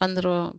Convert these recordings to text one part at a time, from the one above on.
15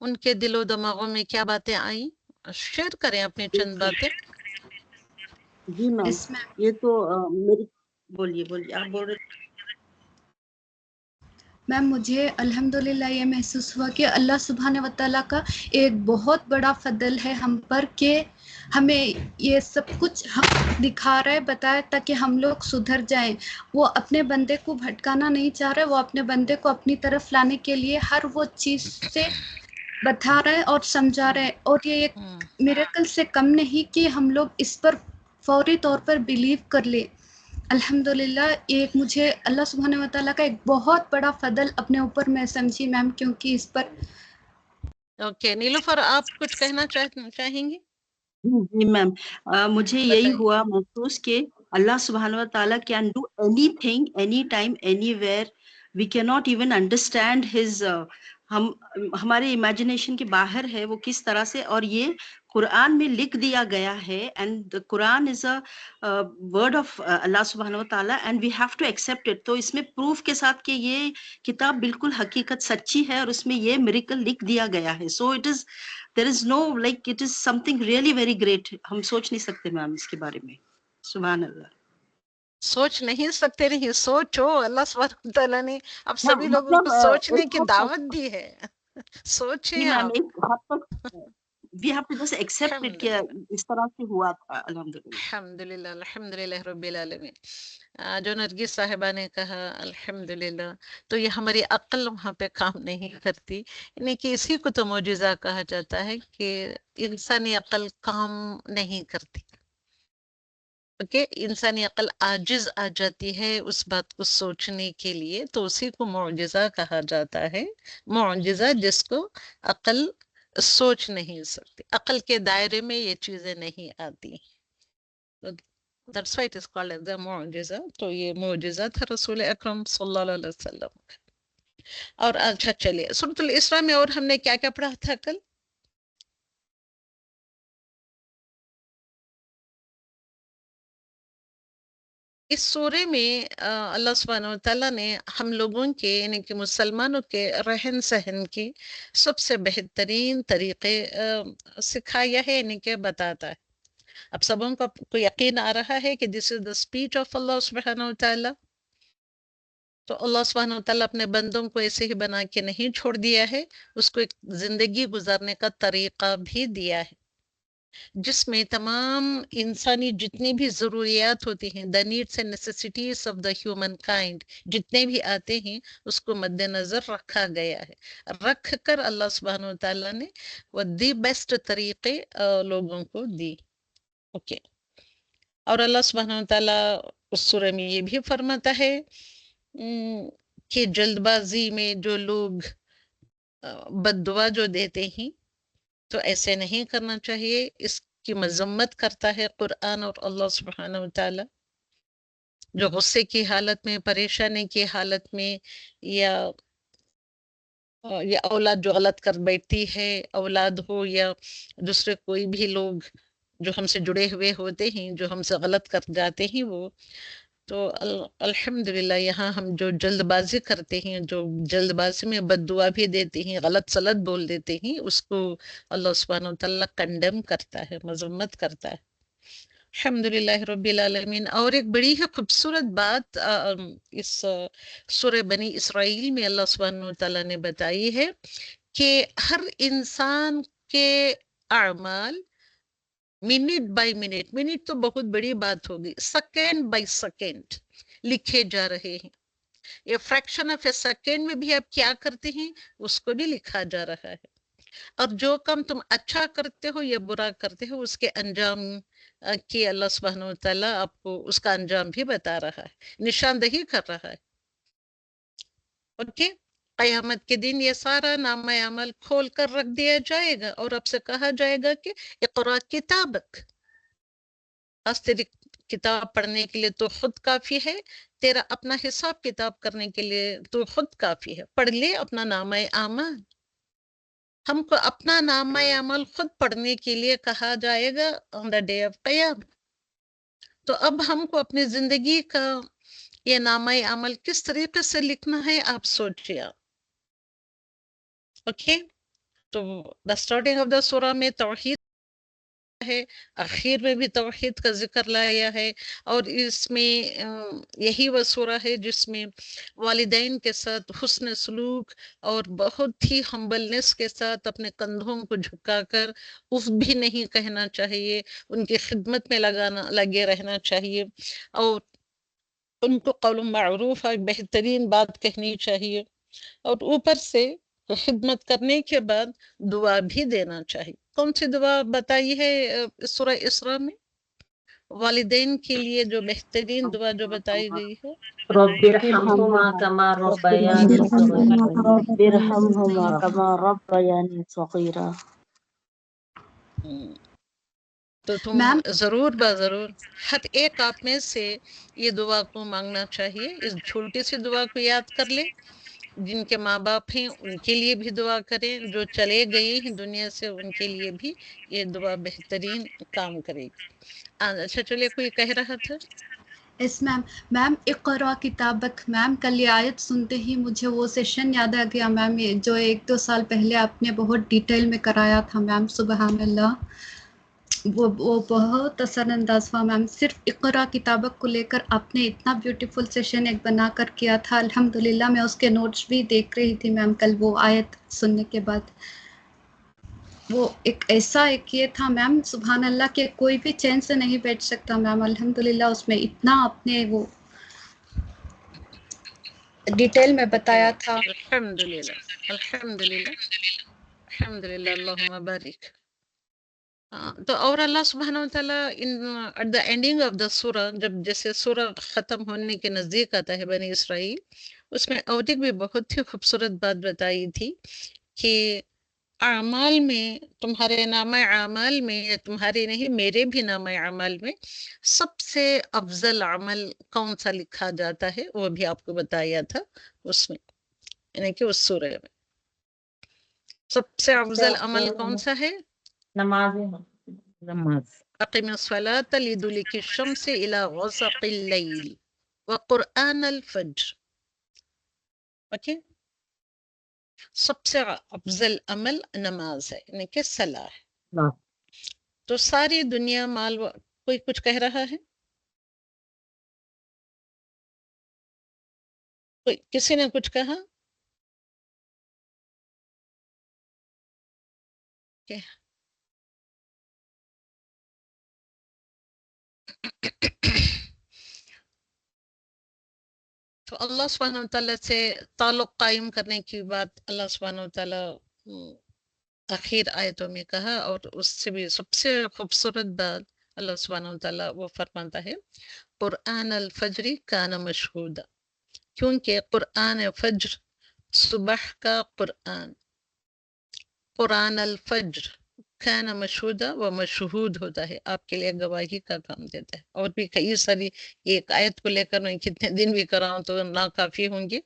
ان کے دل و دماغوں میں کیا باتیں آئیں، شیئر کریں اپنی چند باتیں. جی میم، اس میں یہ تو میری بولیے آپ بول رہے میم مجھے الحمدللہ یہ محسوس ہوا کہ اللہ سبحانہ و تعالیٰ کا ایک بہت بڑا فضل ہے ہم پر کہ ہمیں یہ سب کچھ دکھا رہا ہے، بتایا تاکہ ہم لوگ سدھر جائیں. وہ اپنے بندے کو بھٹکانا نہیں چاہ رہے، وہ اپنے بندے کو اپنی طرف لانے کے لیے ہر وہ چیز سے بتا رہے اور سمجھا رہے، اور یہ ایک میریکل سے کم نہیں کہ ہم لوگ اس پر فوری طور پر بلیو کر لیں. الحمدللہ یہ ایک مجھے اللہ سبحانہ و تعالیٰ کا ایک بہت بڑا فضل اپنے اوپر میں سمجھی میم، کیونکہ اس پر اوکے نیلوفر، آپ کچھ کہنا چاہیں گی؟ جی میم، مجھے یہی بتائیے. ہوا محسوس کہ اللہ سبحانہ و تعالیٰ can do anything anytime anywhere. We can not even understand his, ہمارے امیجنیشن کے باہر ہے وہ کس طرح سے. اور یہ قرآن میں لکھ دیا گیا ہے، اینڈ قرآن از اے ورڈ آف اللہ سبحانہ و تعالیٰ and we have to accept it. تو اس میں پروف کے ساتھ کہ یہ کتاب بالکل حقیقت سچی ہے اور اس میں یہ میریکل لکھ دیا گیا ہے. So it is there is no, like, it is something really very great. ہم سوچ نہیں سکتے میم اس کے بارے میں. سبحان اللہ. سوچ نہیں سکتے نہیں، سوچو. اللہ سبحانہ تعالیٰ نے اب ہاں سبھی لوگوں مطلب کو سوچنے ایک کی حد دعوت تک، دی ہے. جی سوچیں میم آپ. ایک حد تک we have to just accept it کہ الحمدللہ اس طرح سے ہوا تھا. الحمدللہ. الحمدللہ الحمدللہ رب العالمین. جو نرگس صاحبہ نے کہا الحمدللہ، تو یہ ہماری عقل وہاں پہ کام نہیں کرتی، یعنی کہ اسی کو تو معجزہ کہا جاتا ہے کہ انسانی عقل کام نہیں کرتی. اوکے، انسانی عقل عاجز آ جاتی ہے اس بات کو سوچنے کے لیے، تو اسی کو معجزہ کہا جاتا ہے. معجزہ جس کو عقل سوچ نہیں سکتی، عقل کے دائرے میں یہ چیزیں نہیں آتی. That's why it is called as the معجزہ. تو یہ معجزہ تھا رسول اکرم صلی اللہ علیہ وسلم. اور اچھا چلیے، سورۃ الاسراء میں اور ہم نے کیا کیا پڑھا تھا کل؟ اس سورے میں اللہ سبحانہ وتعالیٰ نے ہم لوگوں کے یعنی کہ مسلمانوں کے رہن سہن کے سب سے بہترین طریقے سکھایا ہے، یعنی کہ بتاتا ہے. اب سبوں کو یقین آ رہا ہے کہ دس از دا اسپیچ آف اللہ سبحانہ وتعالیٰ. تو اللہ سبحانہ وتعالیٰ اپنے بندوں کو ایسے ہی بنا کے نہیں چھوڑ دیا ہے، اس کو ایک زندگی گزارنے کا طریقہ بھی دیا ہے جس میں تمام انسانی جتنی بھی ضروریات ہوتی ہیں، the needs and necessities of the human kind، جتنے بھی آتے ہیں اس کو مد نظر رکھا گیا ہے. رکھ کر اللہ سبحانہ وتعالیٰ نے وہ دی بیسٹ طریقے لوگوں کو دی. اوکے. اور اللہ سبحانہ وتعالیٰ اس سورہ میں یہ بھی فرماتا ہے کہ جلد بازی میں جو لوگ بد دعا جو دیتے ہیں تو ایسے نہیں کرنا چاہیے. اس کی مذمت کرتا ہے قرآن اور اللہ سبحانہ وتعالیٰ. جو غصے کی حالت میں، پریشانی کی حالت میں، یا اولاد جو غلط کر بیٹھتی ہے، اولاد ہو یا دوسرے کوئی بھی لوگ جو ہم سے جڑے ہوئے ہوتے ہیں جو ہم سے غلط کر جاتے ہیں، وہ تو الحمدللہ یہاں ہم جو جلد بازی کرتے ہیں، جو جلد بازی میں بد دعا بھی دیتے ہیں، غلط سلط بول دیتے ہیں، اس کو اللہ سبحانہ وتعالیٰ کنڈم کرتا ہے، مذمت کرتا ہے. الحمدللہ رب العالمین. اور ایک بڑی ہی خوبصورت بات اس سورہ بنی اسرائیل میں اللہ سبحانہ وتعالیٰ نے بتائی ہے کہ ہر انسان کے اعمال منٹ بائی منٹ، منٹ تو بہت بڑی بات ہوگی، سیکنڈ بائی سیکنڈ لکھے جا رہے ہیں. یہ فریکشن آف اے سیکنڈ میں بھی آپ کیا کرتے ہیں اس کو بھی لکھا جا رہا ہے. اور جو کام تم اچھا کرتے ہو یا برا کرتے ہو اس کے انجام کی اللہ سبحانہ وتعالیٰ آپ کو اس کا انجام بھی بتا رہا ہے، نشاندہی کر رہا ہے. اوکے. قیامت کے دن یہ سارا نامہ عمل کھول کر رکھ دیا جائے گا اور آپ سے کہا جائے گا کہ اقرا کتابک، بس تیری کتاب پڑھنے کے لیے تو خود کافی ہے، تیرا اپنا حساب کتاب کرنے کے لیے تو خود کافی ہے، پڑھ لے اپنا نامہ اعمال. ہم کو اپنا نامہ عمل خود پڑھنے کے لیے کہا جائے گا آن دا ڈے آف قیامت. تو اب ہم کو اپنی زندگی کا یہ نامہ عمل کس طریقے سے لکھنا ہے آپ سوچیے. اوکے. تو دا اسٹارٹنگ آف دا سورہ میں توحید ہے، آخر میں بھی توحید کا ذکر لایا ہے، اور اس میں یہی وہ سورہ ہے جس میں والدین کے ساتھ حسن سلوک اور بہت ہی ہمبلنس کے ساتھ اپنے کندھوں کو جھکا کر اف بھی نہیں کہنا چاہیے، ان کی خدمت میں لگے رہنا چاہیے، اور ان کو قول معروف اور بہترین بات کہنی چاہیے، اور اوپر سے خدمت کرنے کے بعد دعا بھی دینا چاہیے۔ کون سی دعا بتائی ہے سورہ اسراء میں؟ والدین کے لیے جو بہترین دعا جو بتائی گئی ہے، رب ارحمهما كما ربياني صغيرا. رب ارحمهما كما ربياني صغيرا. تو تم میم ضرور ضرور ہر ایک آپ میں سے یہ دعا کو مانگنا چاہیے، اس چھوٹی سی دعا کو یاد کر لیں، جن کے ماں باپ ہیں ان کے لیے بھی دعا کریں، جو چلے گئے ہیں دنیا سے ان کے لیے بھی یہ دعا بہترین کام کرے گی۔ اچھا چلے، کوئی کہہ رہا تھا؟ یس میم، میم اقرا کتابک، میم کل یہ آیت سنتے ہی مجھے وہ سیشن یاد آ گیا میم، یہ جو 1-2 سال پہلے آپ نے بہت ڈیٹیل میں کرایا تھا میم، سبحان اللہ، وہ بہت اثر انداز ہوا میم۔ صرف اقرا کتابک کو لے کر آپ نے اتنا بیوٹیفل سیشن ایک بنا کر کیا تھا، الحمدللہ میں اس کے نوٹس بھی دیکھ رہی تھی میم کل وہ آیت سننے کے بعد۔ وہ ایک ایسا ایک یہ تھا میم، سبحان اللہ، کہ کوئی بھی چین سے نہیں بیٹھ سکتا میم، الحمدللہ اس میں اتنا آپ نے وہ ڈیٹیل میں بتایا تھا۔ الحمدللہ الحمدللہ الحمدللہ، اللہم بارک۔ تو اور اللہ سبحانہ وتعالیٰ at the ending of the سورہ، جب جیسے سورہ ختم ہونے کے نزدیک آتا ہے بنی اسرائیل، اس میں اور ایک بھی بہت ہی خوبصورت بات بتائی تھی کہ اعمال میں، تمہارے نامہ اعمال میں، یا تمہارے نہیں میرے بھی نامہ اعمال میں سب سے افضل عمل کون سا لکھا جاتا ہے، وہ بھی آپ کو بتایا تھا اس میں، یعنی کہ اس سورہ میں سب سے افضل عمل کون سا ہے؟ نماز۔ اقم الصلاة لدلوک الشمس الى غسق اللیل وقرآن الفجر۔ اوکے، سب سے افضل عمل نماز ہے، یعنی کہ صلاح ہے۔ تو ساری دنیا کوئی کچھ کہہ رہا ہے؟ کسی نے کچھ کہا؟ تو اللہ سبحانہ وتعالیٰ سے تعلق قائم کرنے کی بات اللہ سبحانہ وتعالیٰ آخر آیتوں میں کہا، اور اس سے بھی سب سے خوبصورت بات اللہ سبحانہ وتعالیٰ وہ فرماتا ہے قرآن الفجر کان مشہودا، کیونکہ قرآن فجر صبح کا قرآن الفجر کان مشہودا و مشہود ہوتا ہے، آپ کے لیے گواہی کا کام دیتا ہے۔ اور بھی کئی ساری، ایک آیت کو لے کر میں کتنے دن بھی کراؤں تو ناکافی ہوں گے،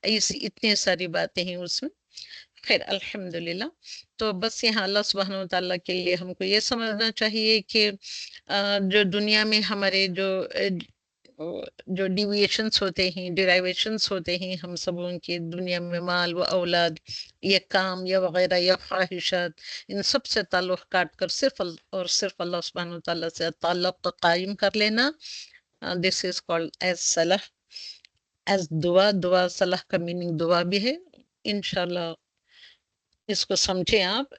ایسی اتنی ساری باتیں ہیں اس میں۔ خیر الحمدللہ، تو بس یہاں اللہ سبحانہ وتعالیٰ کے لیے ہم کو یہ سمجھنا چاہیے کہ جو دنیا میں ہمارے جو ڈیویشنز ہوتے ہیں، ڈیرائیویشنز ہوتے ہیں ہم سبوں کے، دنیا میں مال و اولاد، یہ کام یا وغیرہ یا خواہشات، ان سب سے تعلق کاٹ کر صرف اور صرف اللہ سبحانہ وتعالیٰ سے تعلق قائم کر لینا، دس از کالڈ ایز صلاح، ایز دعا صلاح کا میننگ دعا بھی ہے، انشاءاللہ اس کو سمجھیں آپ۔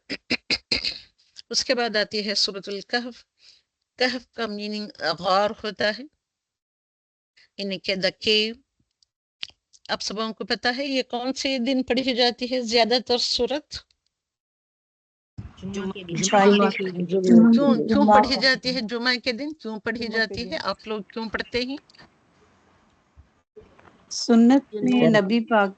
اس کے بعد آتی ہے سورۃ الکہف۔ کہف کا میننگ غار ہوتا ہے، یعنی کہ دا کیو۔ آپ سبوں کو پتا ہے یہ کون سے دن پڑھی جاتی ہے زیادہ تر سورت؟ کیوں پڑھی جاتی ہے جمعہ کے دن؟ کیوں پڑھی جاتی ہے؟ آپ لوگ کیوں پڑھتے ہیں؟ سنت میں نبی پاک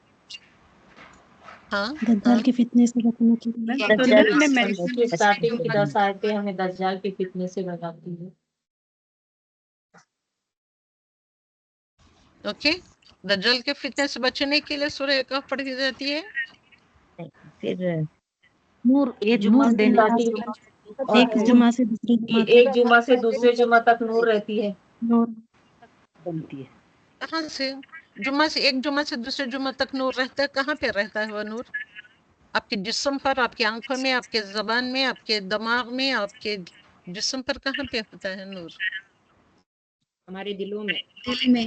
دجال کے فتنے سے بچنے کے لیے اسٹارٹنگ کی 10 آیتیں ہمیں دجال کے فتنے سے بچاتی ہے۔ اوکے، دجال کے فتنے سے بچنے کے لیے سورہ کہف پڑھی جاتی ہے۔ پھر نور دینے ایک جمعہ سے دوسری جمعہ ایک جمعہ سے دوسرے جمعہ تک نور رہتی ہے، نور بنتی ہے۔ کہاں سے؟ ایک جمعہ سے دوسرے جمعہ تک نور رہتا ہے، کہاں پہ رہتا ہے وہ نور؟ آپ کے جسم پر، آپ کی آنکھوں میں، آپ کے زبان میں، آپ کے دماغ میں، آپ کے جسم پر کہاں پہ ہوتا ہے نور؟ ہمارے دلوں میں. دل میں.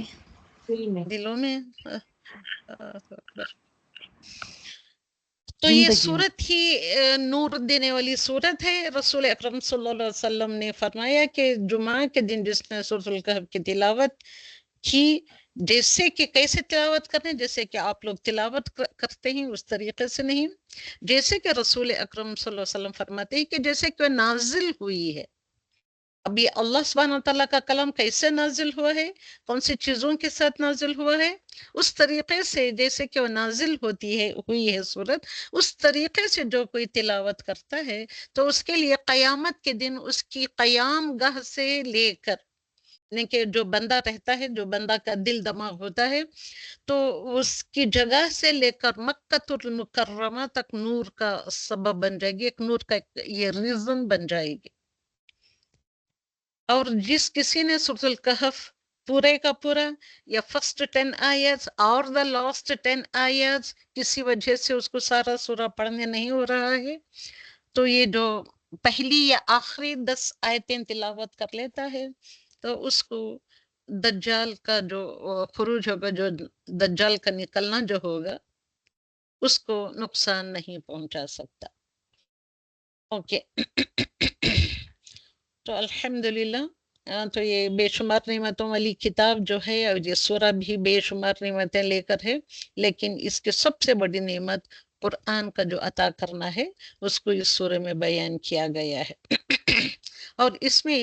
دل میں. دلوں میں. اللہ اکبر. تو یہ صورت ہی نور دینے والی صورت ہے. رسول اکرم صلی اللہ علیہ وسلم نے فرمایا کہ جمعہ کے دن جس نے سورۃ الکہف کی تلاوت کی، جیسے کہ کیسے تلاوت کریں، جیسے کہ آپ لوگ تلاوت کرتے ہیں اس طریقے سے نہیں، جیسے کہ رسول اکرم صلی اللہ علیہ وسلم فرماتے ہیں کہ جیسے کہ نازل ہوئی ہے. اب یہ اللہ سبحانہ وتعالیٰ کا کلام کیسے نازل ہوا ہے، کون سی چیزوں کے ساتھ نازل ہوا ہے، اس طریقے سے جیسے کہ وہ نازل ہوئی ہے صورت، اس طریقے سے جو کوئی تلاوت کرتا ہے تو اس کے لیے قیامت کے دن اس کی قیام گاہ سے لے کر، یعنی کہ جو بندہ رہتا ہے، جو بندہ کا دل دماغ ہوتا ہے، تو اس کی جگہ سے لے کر مکہ المکرمہ تک نور کا سبب بن جائے گی، ایک نور کا یہ ریزن بن جائے گی. اور جس کسی نے سورۃ الکہف پورے کا پورا یا فرسٹ 10 آیتس اور دا لاسٹ 10 آیتس کسی وجہ سے اس کو سارا سورہ پڑھنے نہیں ہو رہا ہے، تو یہ جو پہلی یا آخری 10 آیتیں تلاوت کر لیتا ہے تو اس کو دجال کا جو خروج ہوگا، جو دجال کا نکلنا جو ہوگا، اس کو نقصان نہیں پہنچا سکتا. اوکے. تو الحمدللہ، تو یہ بے شمار نعمتوں والی کتاب جو ہے، اور یہ سورہ بھی بے شمار نعمتیں لے کر ہے، لیکن اس کی سب سے بڑی نعمت قرآن کا جو عطا کرنا ہے اس کو اس سورہ میں بیان کیا گیا ہے. اور اس میں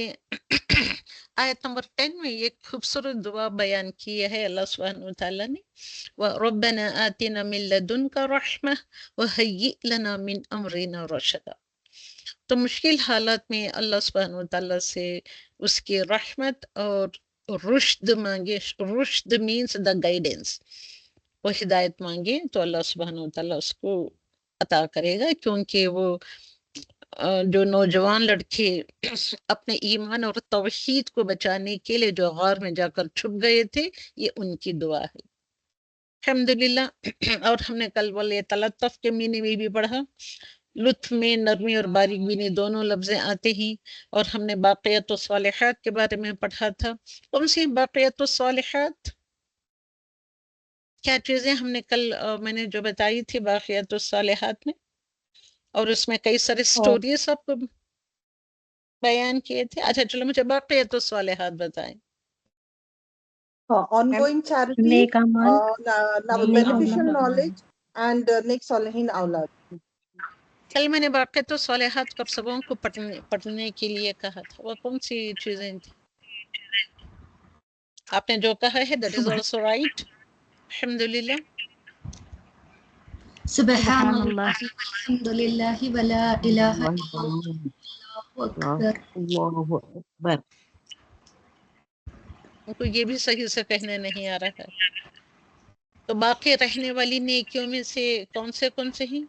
آیت نمبر 10 میں ایک خوبصورت دعا بیان کی ہے اللہ سبحانہ وتعالیٰ نے، وَرَبَّنَا آتِنَا مِن لَدُنْكَ رَحْمَةً وَهَيِّئْ لَنَا مِنْ أَمْرِنَا رَشَدًا. تو مشکل حالات میں اللہ سبحانہ وتعالیٰ سے اس کی رحمت اور رشد مانگے. رشد مینس دا گائیڈنس، وہ ہدایت مانگے تو اللہ سبحانہ وتعالیٰ اس کو عطا کرے گا، کیونکہ وہ جو نوجوان لڑکے اپنے ایمان اور توحید کو بچانے کے لیے جو غار میں جا کر چھپ گئے تھے، یہ ان کی دعا ہے. الحمدللہ. اور ہم نے کل والے تلطف کے معنی میں بھی پڑھا، لطف میں نرمی اور باریک بینی دونوں لفظیں آتے ہیں. اور ہم نے باقیات الصالحات کے بارے میں پڑھا تھا. کون سی باقیات الصالحات؟ کیا چیزیں ہم نے کل میں نے جو بتائی تھی باقیات الصالحات میں، اور اس میں کئی سارے سٹوریز آپ کو بیان کیے تھے. اچھا چلو مجھے باقیات الصالحات بتائیں. ongoing charity, نیک اعمال، beneficial knowledge, and نیک صالحین اولاد. کل میں نے باقیات الصالحات کو سبوں کو پڑھنے کے لیے کہا تھا، وہ کون سی چیزیں تھیں؟ آپ نے جو کہا ہے that is also right. الحمدللہ. سبحان اللہ الحمدللہ ولا الہ الا اللہ اکبر. اللہ اکبر. ان کو یہ بھی صحیح سے کہنے نہیں آ رہا ہے. تو باقی رہنے والی نیکیوں میں سے کون سے ہیں؟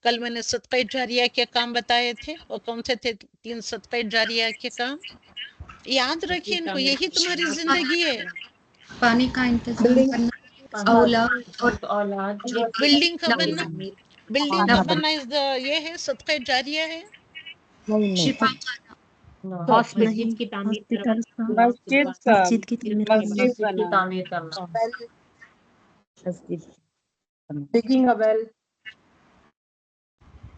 کل میں نے صدقہ جاریہ کے کام بتائے تھے، وہ کون سے تھے 3 صدقہ جاریہ کے کام؟ یاد رکھیں ان کو، یہی تمہاری زندگی ہے. پانی کا انتظام کرنا، اولاد اور اولاد بلڈنگ کا بننا، بلڈنگ کا بننا یہ ہے صدقہ جاریہ ہے. شفا مسجد کی تعمیر کرنا، مسجد کی تعمیر کرنا، digging a well.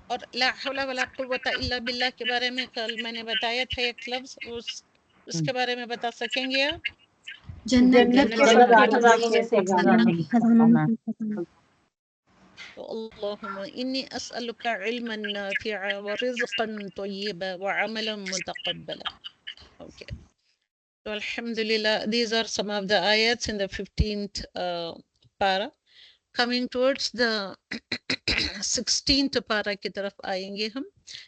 اور لا حول ولا قوت الا باللہ کے بارے میں کل میں نے بتایا تھا ایک لفظ، اس کے بارے میں بتا سکیں گے آپ؟ جنت کے خزانے سے خزانہ. اللهم إني أسألك علما نافعا ورزقا طيبا وعملا متقبلا. Okay. So alhamdulillah, these are some of the ayats in the 15th para. Coming towards the 16th para کی طرف آئیں گے ہم.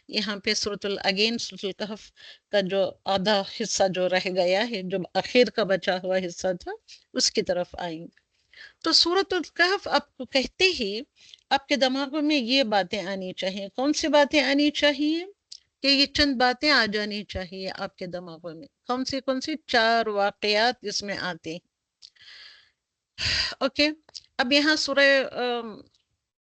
یہاں پہ سورۃ الکہف کا جو آدھا حصہ جو رہ گیا ہے، جو آخر کا بچا ہوا حصہ تھا، اس کی طرف آئیں گے. تو سورۃ الکہف آپ کو کہتے ہی آپ کے دماغ میں یہ باتیں آنی چاہیے. کون سی باتیں آنی چاہیے؟ کہ یہ چند باتیں آ جانی چاہیے آپ کے دماغوں میں. کون سی 4 واقعات اس میں آتے ہیں. اوکے. اب یہاں سورہ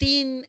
3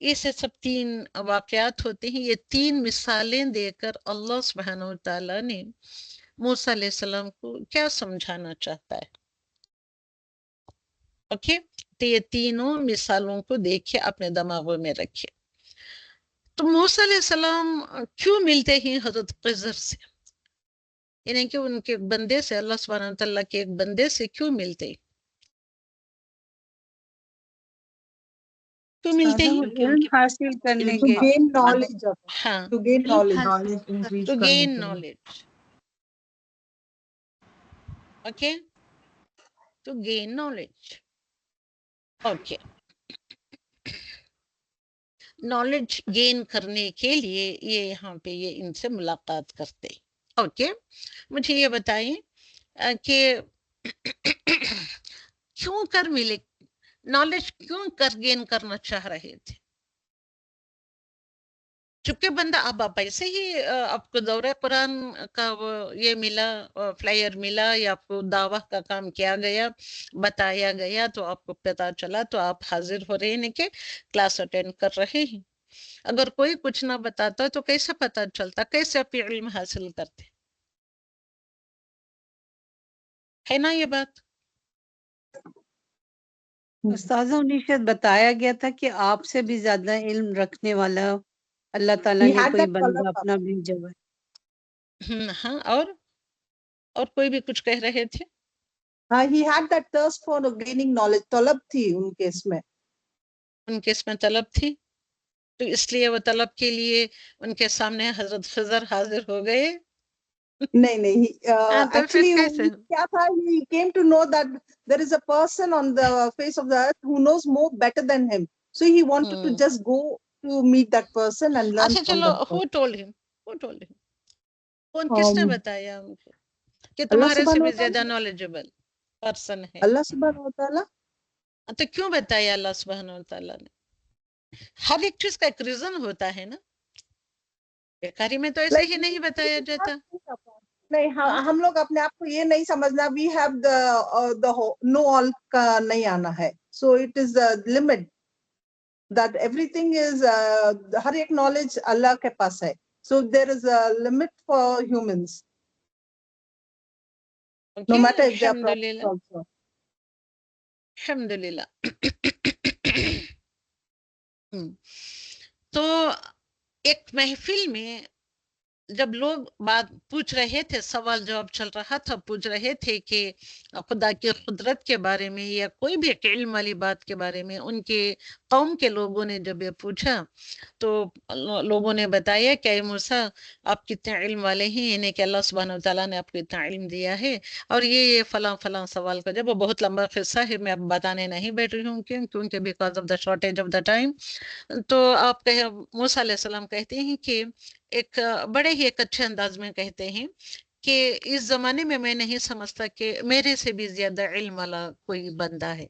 یہ سب 3 واقعات ہوتے ہیں. یہ 3 مثالیں دے کر اللہ سبحانہ و تعالیٰ نے موسیٰ علیہ السلام کو کیا سمجھانا چاہتا ہے. اوکے تو یہ تینوں مثالوں کو دیکھیں، اپنے دماغوں میں رکھیں. تو موسیٰ علیہ السلام کیوں ملتے ہیں حضرت خضر سے، یعنی کہ ان کے بندے سے، اللہ سبحانہ و تعالیٰ کے ایک بندے سے کیوں ملتے ہیں؟ کیوں ملتے ہیں؟ علم حاصل کرنے To کے gain knowledge of it. ہاں، To gain knowledge. Knowledge increase to کرنے گین کے لیے. Knowledge. Okay, to gain knowledge. Okay, knowledge gain کرنے کے لیے یہ یہاں پہ یہ ان سے ملاقات کرتے. اوکے، مجھے یہ بتائیں کہ کیوں کر ملے، نالج کیوں کر گین کرنا چاہ رہے تھے؟ چونکہ بندہ اب ایسے ہی آپ کو دورہ قرآن کا وہ یہ ملا، فلائر ملا، یا آپ کو دعویٰ کا کام کیا گیا، بتایا گیا، تو آپ کو پتا چلا، تو آپ حاضر ہو رہے ہیں کہ کلاس اٹینڈ کر رہے ہیں. اگر کوئی کچھ نہ بتاتا تو کیسے پتا چلتا، کیسے آپ علم حاصل کرتے؟ ہے نا یہ بات؟ استاذہ انہیں شاید بتایا گیا تھا کہ آپ سے بھی زیادہ علم رکھنے والا اللہ تعالیٰ He نے had کوئی that بندہ talab. اپنا بھیجا ہوا ہے. ہاں، اور کوئی بھی کچھ کہہ رہے تھے؟ He had that thirst for gaining knowledge. Talab thi unke isme. ان کے اس میں طلب تھی، تو اس لیے وہ طلب کے لیے ان کے سامنے حضرت خضر حاضر ہو گئے. نہیں. تو پھر Actually, کیسے؟ kya tha, he came to know that there is a person on the face of the earth who knows more better than him. So he wanted to just go to meet that person and learn اچھا from چلو، that who person. told him? کس نے بتایا ان کو کہ Allah تمہارے سے subhanahu بھی wa ta'ala. زیادہ نالجبل پرسن ہے؟ Allah subhanahu wa ta'ala. تو کیوں بتایا اللہ سبحانہ و تعالیٰ نے؟ ہر ایک چیز کا ایک ریزن ہوتا ہے نا، بیکاری میں تو ایسے Like ہی نہیں بتایا جاتا. نہیں، ہم لوگ اپنے آپ کو یہ نہیں سمجھنا we have the know all کا نہیں آنا ہے. So it is a limit that everything is ہر ایک knowledge اللہ کے پاس ہے. So there is a limit for humans, no matter if they are prophets also. الحمدللہ. تو ایک محفل میں جب لوگ بات پوچھ رہے تھے، سوال جواب چل رہا تھا، پوچھ رہے تھے کہ خدا کی قدرت کے بارے میں یا کوئی بھی علم والی بات کے بارے میں، ان کے قوم کے لوگوں نے جب یہ پوچھا تو لوگوں نے بتایا کہ اے موسیٰ، آپ کتنے علم والے ہیں، یعنی کہ اللہ سبحانہ و تعالیٰ نے آپ کو اتنا علم دیا ہے، اور یہ فلاں فلاں سوال کا جب وہ بہت لمبا قصہ ہے، میں اب بتانے نہیں بیٹھ رہی ہوں کیونکہ because of the shortage of the time. تو آپ موسیٰ علیہ السلام کہتے ہیں کہ ایک بڑے ہی ایک اچھے انداز میں کہتے ہیں کہ اس زمانے میں نہیں سمجھتا کہ میرے سے بھی زیادہ علم والا کوئی بندہ ہے.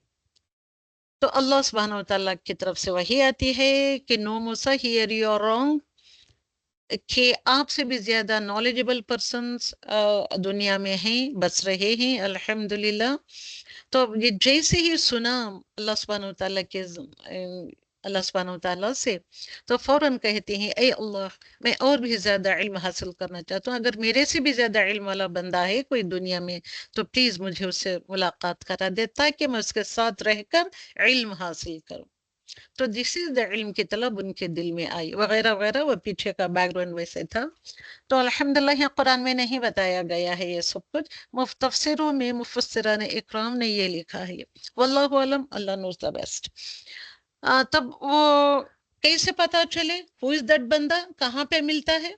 تو اللہ سبحانہ و تعالیٰ کی طرف سے وحی آتی ہے کہ نو موسیٰ ہیئر یو آر رانگ، کہ آپ سے بھی زیادہ نالجبل پرسنس دنیا میں ہیں، بس رہے ہیں الحمدللہ. تو یہ جیسے ہی سنا اللہ سبحانہ و تعالیٰ کے اللہ سبحانہ و تعالیٰ سے، تو فوراً کہتے ہیں اے اللہ، میں اور بھی زیادہ علم حاصل کرنا چاہتا ہوں، اگر میرے سے بھی زیادہ علم والا بندہ ہے کوئی دنیا میں تو پلیز مجھے اس سے ملاقات کرا دے تاکہ میں اس کے ساتھ رہ کر علم حاصل کروں. تو دس از دا علم کی طلب ان کے دل میں آئی وغیرہ وغیرہ، وہ پیچھے کا بیک گراؤنڈ ویسے تھا. تو الحمدللہ یہاں قرآن میں نہیں بتایا گیا ہے یہ سب کچھ، تفسیروں میں مفسران اکرام نے یہ لکھا ہے، واللہ علم، اللہ نوز دا بیسٹ. تب وہ کیسے پتا چلے ہو از دیٹ بندہ، کہاں پہ ملتا ہے؟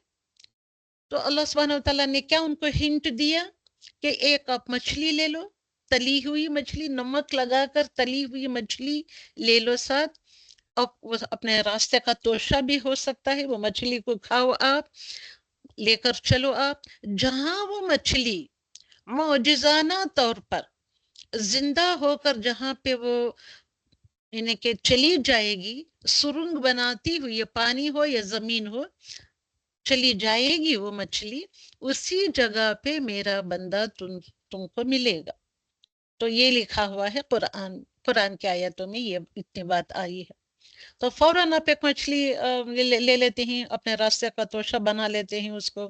تو اللہ سبحانہ و تعالیٰ نے کیا ان کو ہنٹ دیا کہ ایک آپ مچھلی لے لو، تلی ہوئی مچھلی، نمک لگا کر تلی ہوئی مچھلی لے لو ساتھ، وہ اپنے راستے کا توشہ بھی ہو سکتا ہے، وہ مچھلی کو کھاؤ، آپ لے کر چلو، آپ جہاں وہ مچھلی معجزانہ طور پر زندہ ہو کر جہاں پہ وہ یعنی کہ چلی جائے گی، سرنگ بناتی ہوئی، پانی ہو یا زمین ہو، چلی جائے گی وہ مچھلی، اسی جگہ پہ میرا بندہ تم کو ملے گا. تو یہ لکھا ہوا ہے قرآن کی آیتوں میں، یہ اتنی بات آئی ہے. تو فوراً آپ ایک مچھلی لے لیتے ہیں، اپنے راستے کا توشہ بنا لیتے ہیں اس کو،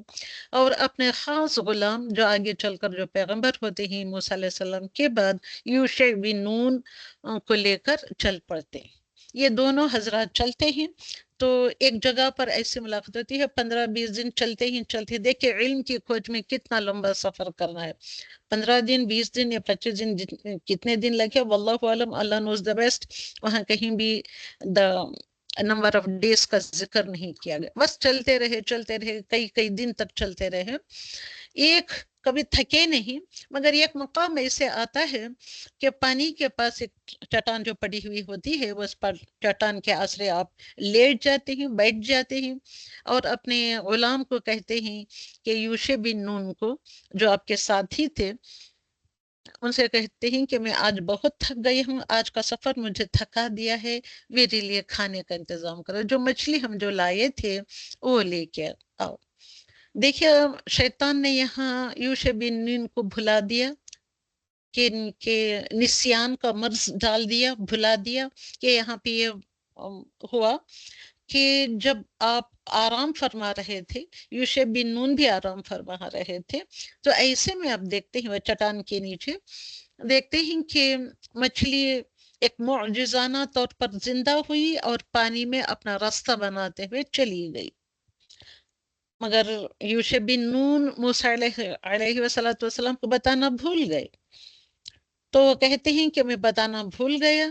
اور اپنے خاص غلام جو آگے چل کر جو پیغمبر ہوتے ہیں موسیٰ علیہ السلام کے بعد، یوشع بن نون کو لے کر چل پڑتے ہیں۔ یہ دونوں حضرات چلتے ہیں تو ایک جگہ پر ایسی ملاقات ہوتی ہے، 15-20 دن چلتے ہی چلتے، دیکھیں علم کی کھوج میں کتنا لمبا سفر کرنا ہے، 15 دن 20 دن یا 25 دن کتنے دن لگے واللہ عالم، اللہ نوز دا بیسٹ، وہاں کہیں بھی دا نمبر آف ڈیز کا ذکر نہیں کیا گیا، بس چلتے رہے کئی دن تک چلتے رہے، ایک کبھی تھکے نہیں، مگر ایک مقام ایسے آتا ہے کہ پانی کے پاس ایک چٹان جو پڑی ہوئی ہوتی ہے، اس پر چٹان کے آسرے آپ لیٹ جاتے ہیں، بیٹھ جاتے ہیں، اور اپنے غلام کو کہتے ہیں کہ یوشع بن نون کو جو آپ کے ساتھی تھے، ان سے کہتے ہیں کہ میں آج بہت تھک گئی ہوں، آج کا سفر مجھے تھکا دیا ہے، میرے لیے کھانے کا انتظام کرو، جو مچھلی ہم جو لائے تھے وہ لے کے آؤ۔ دیکھیے شیطان نے یہاں یوشع بن نون کو بھلا دیا، کہ نسیان کا مرض ڈال دیا، بھلا دیا، کہ یہاں پہ یہ ہوا کہ جب آپ آرام فرما رہے تھے، یوشع بن نون بھی آرام فرما رہے تھے، تو ایسے میں آپ دیکھتے ہیں وہ چٹان کے نیچے دیکھتے ہیں کہ مچھلی ایک معجزانہ طور پر زندہ ہوئی اور پانی میں اپنا راستہ بناتے ہوئے چلی گئی، مگر یوشع بن نون موسیٰ علیہ وسلم کو بتانا بھول گئے، تو وہ کہتے ہیں کہ میں بتانا بھول گیا،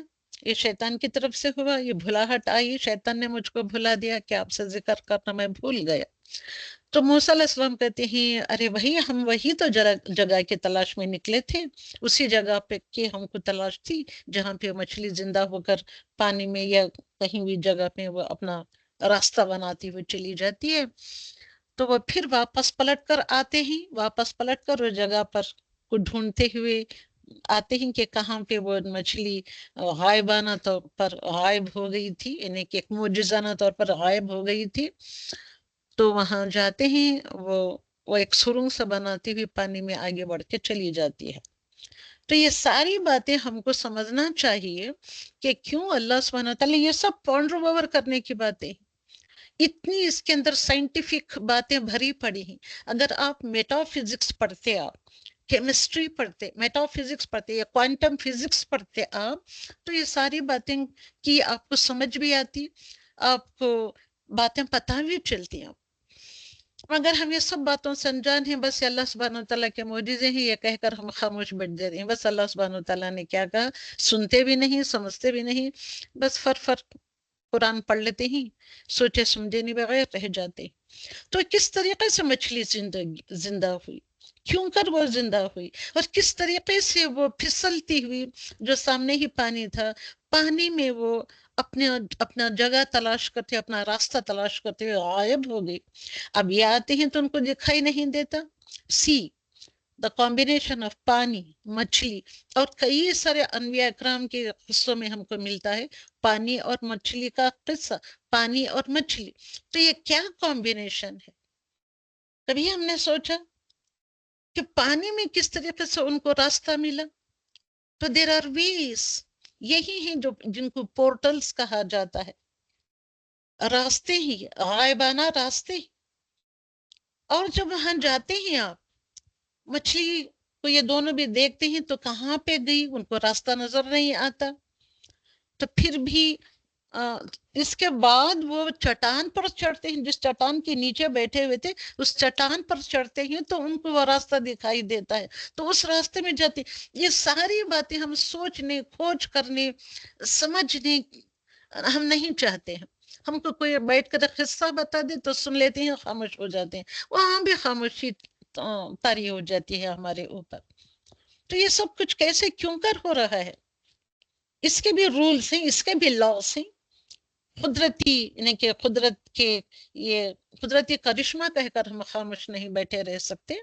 یہ شیطان کی طرف سے ہوا، یہ بھلاہٹ آئی، شیطان نے مجھ کو بھلا دیا کہ آپ سے ذکر کرنا میں بھول گیا۔ تو موسیٰ علیہ السلام کہتے ہیں ارے ہم وہی تو جگہ کی تلاش میں نکلے تھے، اسی جگہ پہ کہ ہم کو تلاش تھی جہاں پہ مچھلی زندہ ہو کر پانی میں یا کہیں بھی جگہ پہ وہ اپنا راستہ بناتی ہوئی چلی جاتی ہے۔ تو وہ پھر واپس پلٹ کر آتے ہیں، واپس پلٹ کر وہ جگہ پر کو ڈھونڈتے ہوئے آتے ہیں کہ کہاں پہ وہ مچھلی غائبانہ طور پر غائب ہو گئی تھی، یعنی کہ ایک معجزانہ طور پر غائب ہو گئی تھی۔ تو وہاں جاتے ہیں، وہ ایک سرنگ سے بناتی ہوئی پانی میں آگے بڑھ کے چلی جاتی ہے۔ تو یہ ساری باتیں ہم کو سمجھنا چاہیے کہ کیوں اللہ سبحانہ تعالیٰ یہ سب پونڈر اوور کرنے کی باتیں، اتنی اس کے اندر سائنٹیفک باتیں بھری پڑی ہیں۔ اگر آپ میٹا فزکس پڑھتے، آپ کیمسٹری پڑھتے، میٹا فزکس پڑھتے یا کوانٹم فزکس پڑھتے آپ، تو یہ ساری باتیں کی آپ کو سمجھ بھی آتی، آپ کو باتیں پتہ بھی چلتی ہیں، مگر ہم یہ سب باتوں سے انجان ہیں، بس یہ اللہ سبحانہ تعالیٰ کے معجزے ہیں یہ کہہ کر ہم خاموش بیٹھ جاتے ہیں، بس اللہ سبحانہ تعالیٰ نے کیا کہا سنتے بھی نہیں، سمجھتے بھی نہیں، بس فر قرآن پڑھ لیتے ہیں، سوچے سمجھے نہیں بغیر رہ جاتے۔ تو کس طریقے سے مچھلی زندہ ہوئی، کیوں کر وہ زندہ ہوئی، اور کس طریقے سے وہ پھسلتی ہوئی جو سامنے ہی پانی تھا، پانی میں وہ اپنا جگہ تلاش کرتے، اپنا راستہ تلاش کرتے ہوئے غائب ہو گئی۔ اب یہ آتے ہیں تو ان کو دکھائی نہیں دیتا، سی دا کمبینیشن آف پانی، مچھلی، اور کئی سارے انبیاء اکرام کے قصوں میں ہم کو ملتا ہے پانی اور مچھلی کا قصہ، پانی اور مچھلی، تو یہ کیا کمبینیشن ہے؟ کبھی ہم نے سوچا کہ پانی میں کس طریقے سے ان کو راستہ ملا؟ تو دیر آر ویز، یہی ہیں جن کو پورٹلز کہا جاتا ہے، راستے ہی، غائبانہ راستے۔ اور جب وہاں جاتے ہیں آپ، مچھلی کو یہ دونوں بھی دیکھتے ہیں تو کہاں پہ گئی، ان کو راستہ نظر نہیں آتا، تو پھر بھی اس کے بعد وہ چٹان پر چڑھتے ہیں، جس چٹان کے نیچے بیٹھے ہوئے تھے اس چٹان پر چڑھتے ہیں تو ان کو وہ راستہ دکھائی دیتا ہے، تو اس راستے میں جاتے۔ یہ ساری باتیں ہم سوچنے، کھوج کرنے، سمجھنے ہم نہیں چاہتے ہیں۔ ہم کو کوئی بیٹھ کر قصہ بتا دے تو سن لیتے ہیں، خاموش ہو جاتے ہیں، وہاں بھی خاموشی طاری ہو جاتی ہے ہمارے اوپر۔ تو یہ سب کچھ کیسے کیوں کر ہو رہا ہے؟ اس کے بھی رولز ہیں، اس کے بھی لاس ہیں، قدرتی، یعنی کہ یہ قدرتی کرشمہ کہہ کر ہم خاموش نہیں بیٹھے رہ سکتے۔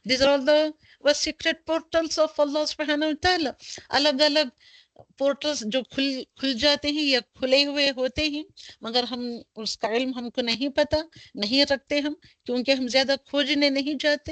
These are all the secret portals of Allah subhanahu wa ta'ala. الگ الگ پورٹلز جو کھل جاتے ہیں یا کھلے ہوئے ہوتے ہیں، مگر ہم اس کا علم ہم کو نہیں پتا، نہیں رکھتے ہم، کیونکہ ہم زیادہ کھوجنے نہیں جاتے۔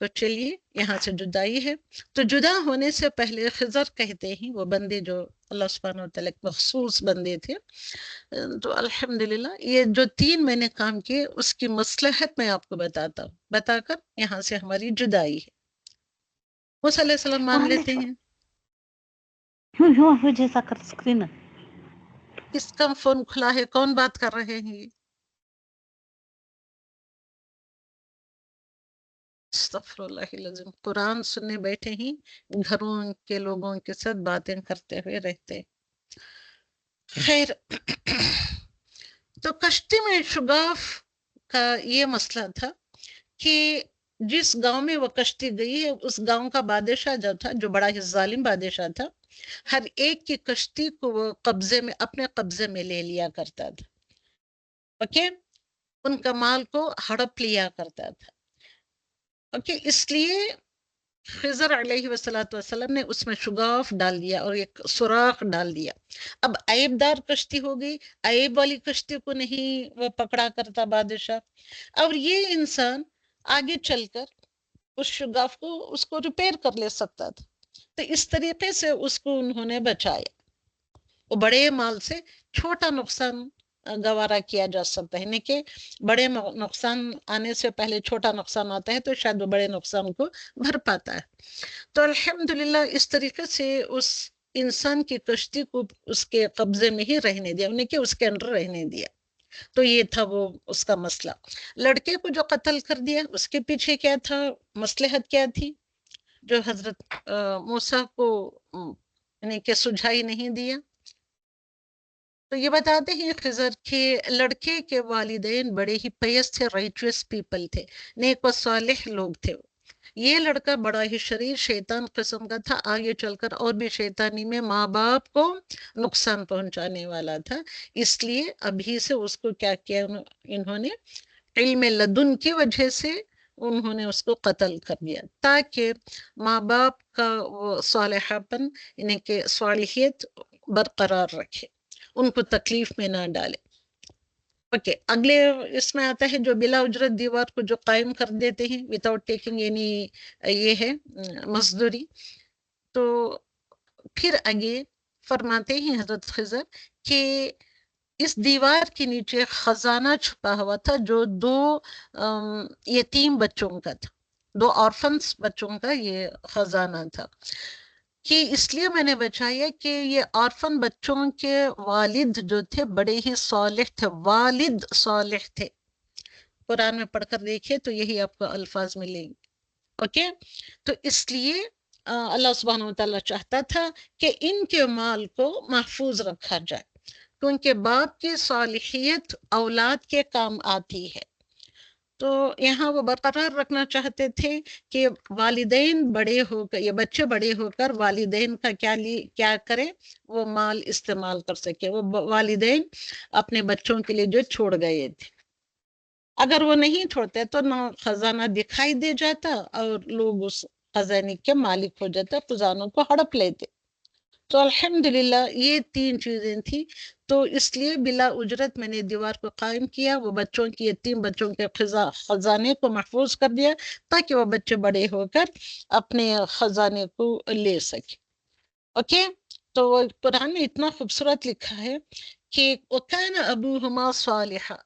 تو چلیے یہاں سے جدائی ہے. تو جدا ہونے سے پہلے خضر کہتے ہیں وہ بندے جو اللہ سبحانہ وتعالی کے مخصوص بندے تھے. تو الحمدللہ یہ جو 3 میں نے کام کیے اس کی مصلحت میں آپ کو بتاتا ہوں، بتا کر یہاں سے ہماری جدائی ہے. موسیٰ علیہ السلام مان لیتے ہیں. جیسا کر اسکرین کس کا فون کھلا ہے؟ کون بات کر رہے ہیں یہ؟ استغفر اللہ العظیم. قرآن سننے بیٹھے ہی گھروں کے لوگوں کے ساتھ باتیں کرتے ہوئے رہتے. خیر تو کشتی میں شگاف کا یہ مسئلہ تھا کہ جس گاؤں میں وہ کشتی گئی ہے اس گاؤں کا بادشاہ جو تھا، جو بڑا ہی ظالم بادشاہ تھا، ہر ایک کی کشتی کو وہ اپنے قبضے میں لے لیا کرتا تھا. اوکے، ان کا مال کو ہڑپ لیا کرتا تھا. اوکے، اس لیے خضر علیہ وسلم نے اس میں شگاف ڈال دیا اور ایک سوراخ ڈال دیا. اب عیب دار کشتی ہو گئی، عیب والی کشتی کو نہیں وہ پکڑا کرتا بادشاہ، اور یہ انسان آگے چل کر اس شگاف کو اس کو ریپیئر کر لے سکتا تھا. تو اس طریقے سے اس کو انہوں نے بچایا. وہ بڑے مال سے چھوٹا نقصان گوارا کیا جا سکتا ہے، نہیں کہ بڑے نقصان آنے سے پہلے چھوٹا نقصان آتا ہے تو شاید وہ بڑے نقصان کو بھر پاتا ہے. تو الحمدللہ اس طریقے سے اس انسان کی کشتی کو اس کے قبضے میں ہی رہنے دیا، انہیں کہ اس کے اندر رہنے دیا. تو یہ تھا وہ اس کا مسئلہ. لڑکے کو جو قتل کر دیا اس کے پیچھے کیا تھا، مصلحت کیا تھی، جو حضرت موسیٰ کو یعنی کہ سجھائی نہیں دیا. تو یہ بتاتے ہیں خضر کہ لڑکے کے والدین بڑے ہی پیس تھے، رائچوس پیپل تھے، نیک و صالح لوگ تھے. یہ لڑکا بڑا ہی شریر شیطان قسم کا تھا، آگے چل کر اور بھی شیطانی میں ماں باپ کو نقصان پہنچانے والا تھا. اس لیے ابھی سے اس کو کیا کیا انہوں نے، علم لدن کی وجہ سے انہوں نے اس کو قتل کر دیا تاکہ ماں باپ کا وہ صالحہ پن یعنی کہ صالحیت برقرار رکھے، ان کو تکلیف میں نہ ڈالے. اوکے، اگلے اس میں آتا ہے جو بلا اجرت دیوار کو جو قائم کر دیتے ہیں وداؤٹ ٹیکنگ، یعنی یہ ہے مزدوری. تو پھر آگے فرماتے ہیں حضرت خضر کہ اس دیوار کے نیچے خزانہ چھپا ہوا تھا جو 2 یتیم بچوں کا تھا، 2 آرفنس بچوں کا یہ خزانہ تھا. کہ اس لیے میں نے بچایا کہ یہ آرفن بچوں کے والد جو تھے بڑے ہی صالح تھے، والد صالح تھے. قرآن میں پڑھ کر دیکھیں تو یہی آپ کو الفاظ ملیں گے. اوکے، تو اس لیے اللہ سبحانہ وتعالیٰ چاہتا تھا کہ ان کے مال کو محفوظ رکھا جائے، کیونکہ باپ کی صالحیت اولاد کے کام آتی ہے. تو یہاں وہ برقرار رکھنا چاہتے تھے کہ والدین بڑے ہو کر، یہ بچے بڑے ہو کر والدین کا کیا کرے، وہ مال استعمال کر سکے. وہ والدین اپنے بچوں کے لیے جو چھوڑ گئے تھے، اگر وہ نہیں چھوڑتے تو نہ خزانہ دکھائی دے جاتا اور لوگ اس خزانے کے مالک ہو جاتے، خزانوں کو ہڑپ لیتے. تو الحمدللہ یہ 3 چیزیں تھیں. تو اس لیے بلا اجرت میں نے دیوار کو قائم کیا، وہ بچوں کی یتیم بچوں کے خزانے کو محفوظ کر دیا تاکہ وہ بچے بڑے ہو کر اپنے خزانے کو لے سکے. اوکے، تو قرآن میں اتنا خوبصورت لکھا ہے کہ وَكَانَ أَبُوهُمَا صَالِحًا.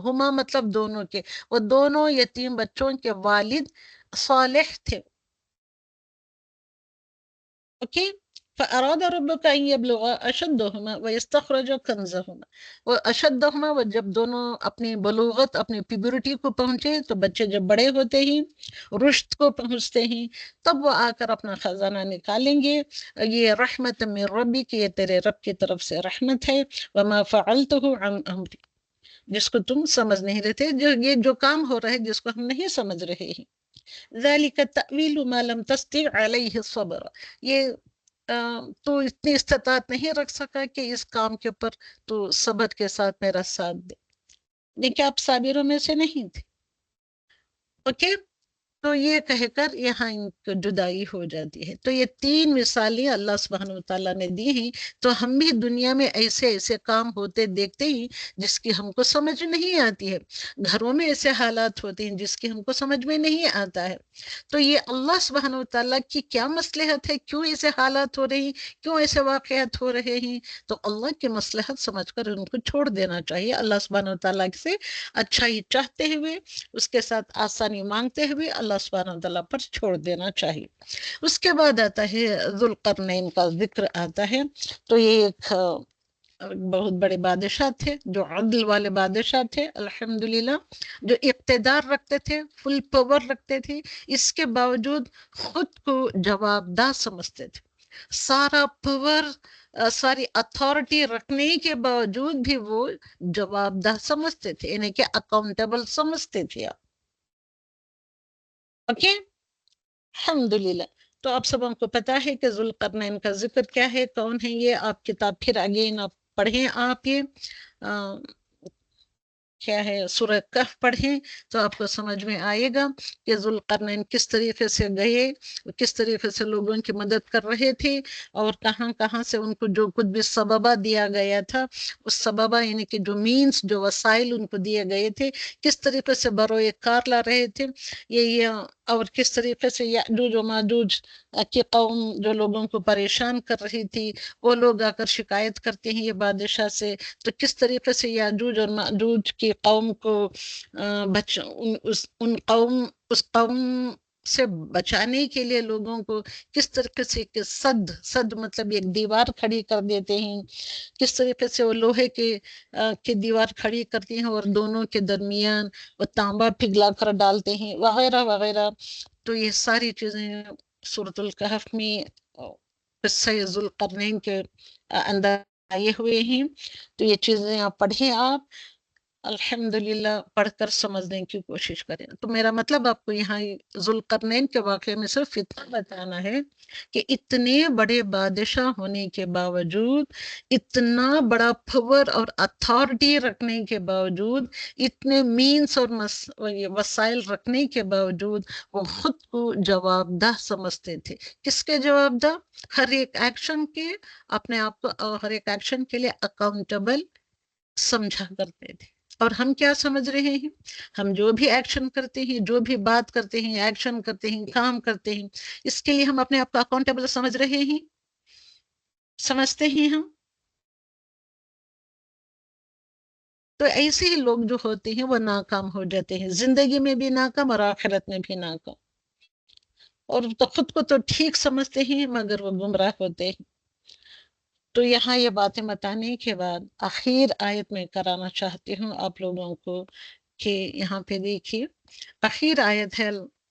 ہما مطلب دونوں کے، وہ دونوں یتیم بچوں کے والد صالح تھے. اوکے، فَأَرَادَ رَبُّكَ أَن يَبْلُغَا أَشُدَّهُمَا وَيَسْتَخْرَجَ كَنزَهُمَا. وہ اشدہما، وہ جب دونوں اپنی بلوغت، اپنی پیبرٹی کو پہنچے، تو بچے جب بڑے ہوتے ہیں، رشد کو پہنچتے ہیں، تب وہ آ کر اپنا خزانہ نکالیں گے. یہ رحمت من ربک، یہ تیرے رب کی طرف سے رحمت ہے. وما فعلته عن امری، جس کو تم سمجھ نہیں رہے تھے، یہ جو کام ہو رہا ہے جس کو ہم نہیں سمجھ رہے ہیں. ذَلِكَ تَأْوِيلُ مَا لَمْ تَسْطِعْ عَلَيْهِ صَبْرًا. یہ تو اتنی استطاعت نہیں رکھ سکا کہ اس کام کے اوپر تو صبر کے ساتھ میرا ساتھ دے، لیکن آپ صابروں میں سے نہیں تھے. اوکے، تو یہ کہہ کر یہاں ان کو جدائی ہو جاتی ہے. تو یہ 3 مثالیں اللہ سبحانہ و تعالیٰ نے دی ہیں. تو ہم بھی دنیا میں ایسے ایسے کام ہوتے دیکھتے ہیں جس کی ہم کو سمجھ نہیں آتی ہے. گھروں میں ایسے حالات ہوتے ہیں جس کی ہم کو سمجھ میں نہیں آتا ہے. تو یہ اللہ سبحانہ و تعالیٰ کی کیا مصلحت ہے، کیوں ایسے حالات ہو رہے ہیں، کیوں ایسے واقعات ہو رہے ہیں. تو اللہ کی مصلحت سمجھ کر ان کو چھوڑ دینا چاہیے. اللہ سبحانہ و تعالیٰ سے اچھائی چاہتے ہوئے، اس کے ساتھ آسانی مانگتے ہوئے اللہ سبحانہ و تعالیٰ پر چھوڑ دینا چاہیے. اس کے بعد آتا ہے ذوالقرنین کا ذکر آتا ہے. تو یہ ایک بہت بڑے بادشاہ تھے، جو عدل والے بادشاہ تھے الحمدللہ، جو اقتدار رکھتے تھے، فل پاور رکھتے تھے. اس کے باوجود خود کو جواب دہ سمجھتے تھے. سارا پاور، ساری اتھارٹی رکھنے کے باوجود بھی وہ جواب دہ سمجھتے تھے، یعنی کہ اکاؤنٹیبل سمجھتے تھے. اوکے الحمدللہ. تو آپ سب کو پتا ہے کہ ذوالقرنین کا ذکر کیا ہے، کون ہے یہ. آپ کتاب پھر اگین آپ پڑھیں. آپ یہ کیا ہے سورہ کہف پڑھیں تو آپ کو سمجھ میں آئے گا کہ ذوالقرنین کس طریقے سے گئے، کس طریقے سے لوگوں کی مدد کر رہے تھے، اور کہاں کہاں سے ان کو جو کچھ بھی سببہ دیا گیا تھا، اس سببہ یعنی کہ جو مینز، جو وسائل ان کو دیے گئے تھے، کس طریقے سے بروئے کار لا رہے تھے یہ اور کس طریقے سے یاجوج و ماجوج کی قوم جو لوگوں کو پریشان کر رہی تھی، وہ لوگ آ کر شکایت کرتے ہیں یہ بادشاہ سے. تو کس طریقے سے یاجوج اور ماجوج کی قوم کو اس قوم سے بچانے کے لیے لوگوں کو کس طریقے سے کہ صد مطلب ایک دیوار کھڑی کر دیتے ہیں، کس طریقے سے وہ لوہے کی دیوار کھڑی کرتی ہیں اور دونوں کے درمیان وہ تانبا پگھلا کر ڈالتے ہیں وغیرہ وغیرہ. تو یہ ساری چیزیں سورۃ الکہف میں قصہ ذوالقرنین کے اندر آئے ہوئے ہیں. تو یہ چیزیں آپ پڑھیں، آپ الحمدللہ پڑھ کر سمجھنے کی کوشش کریں. تو میرا مطلب آپ کو یہاں ذوالقرنین کے واقعے میں صرف اتنا بتانا ہے کہ اتنے بڑے بادشاہ ہونے کے باوجود، اتنا بڑا پاور اور اتھارٹی رکھنے کے باوجود، اتنے مینس اور وسائل رکھنے کے باوجود وہ خود کو جواب دہ سمجھتے تھے. کس کے جواب دہ؟ ہر ایک ایکشن کے، اپنے آپ کو ہر ایک ایکشن کے لیے اکاؤنٹیبل سمجھا کرتے تھے. اور ہم کیا سمجھ رہے ہیں؟ ہم جو بھی ایکشن کرتے ہیں، جو بھی بات کرتے ہیں، ایکشن کرتے ہیں، کام کرتے ہیں، اس کے لیے ہم اپنے آپ کو اکاؤنٹیبل سمجھ رہے ہیں؟ سمجھتے ہیں ہم؟ تو ایسے ہی لوگ جو ہوتے ہیں وہ ناکام ہو جاتے ہیں، زندگی میں بھی ناکام اور آخرت میں بھی ناکام. اور تو خود کو تو ٹھیک سمجھتے ہیں مگر وہ گمراہ ہوتے ہیں. تو یہاں یہ باتیں بتانے کے بعد آخر آیت میں کرانا چاہتی ہوں آپ لوگوں کو کہ یہاں پہ دیکھیے آخر آیت ہے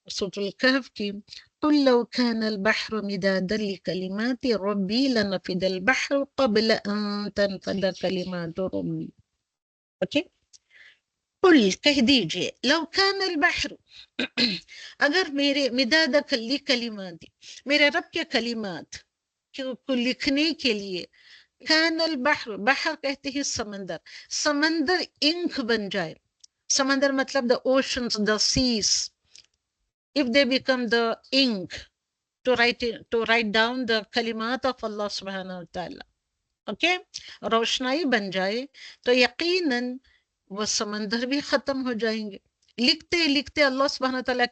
سورۃ الکہف کی. قل لو كان البحر مدادا لكلمات ربي لنفد البحر قبل ان تنفد كلمات ربي. اوکے، قل کہہ دیجئے، لو كان البحر اگر میرے مداد لکلمات، میرے رب کے کلمات کو لکھنے کے لیے، کان البحر، بحر کہتے ہیں سمندر، سمندر انک بن جائے. سمندر مطلب the oceans, the seas, if they become the ink to write down the kalimat of Allah subhanahu wa ta'ala. Okay, روشنائی بن جائے تو یقیناً وہ سمندر بھی ختم ہو جائیں گے. لکھتے لکھتے اللہ سبحانہ تعالیٰ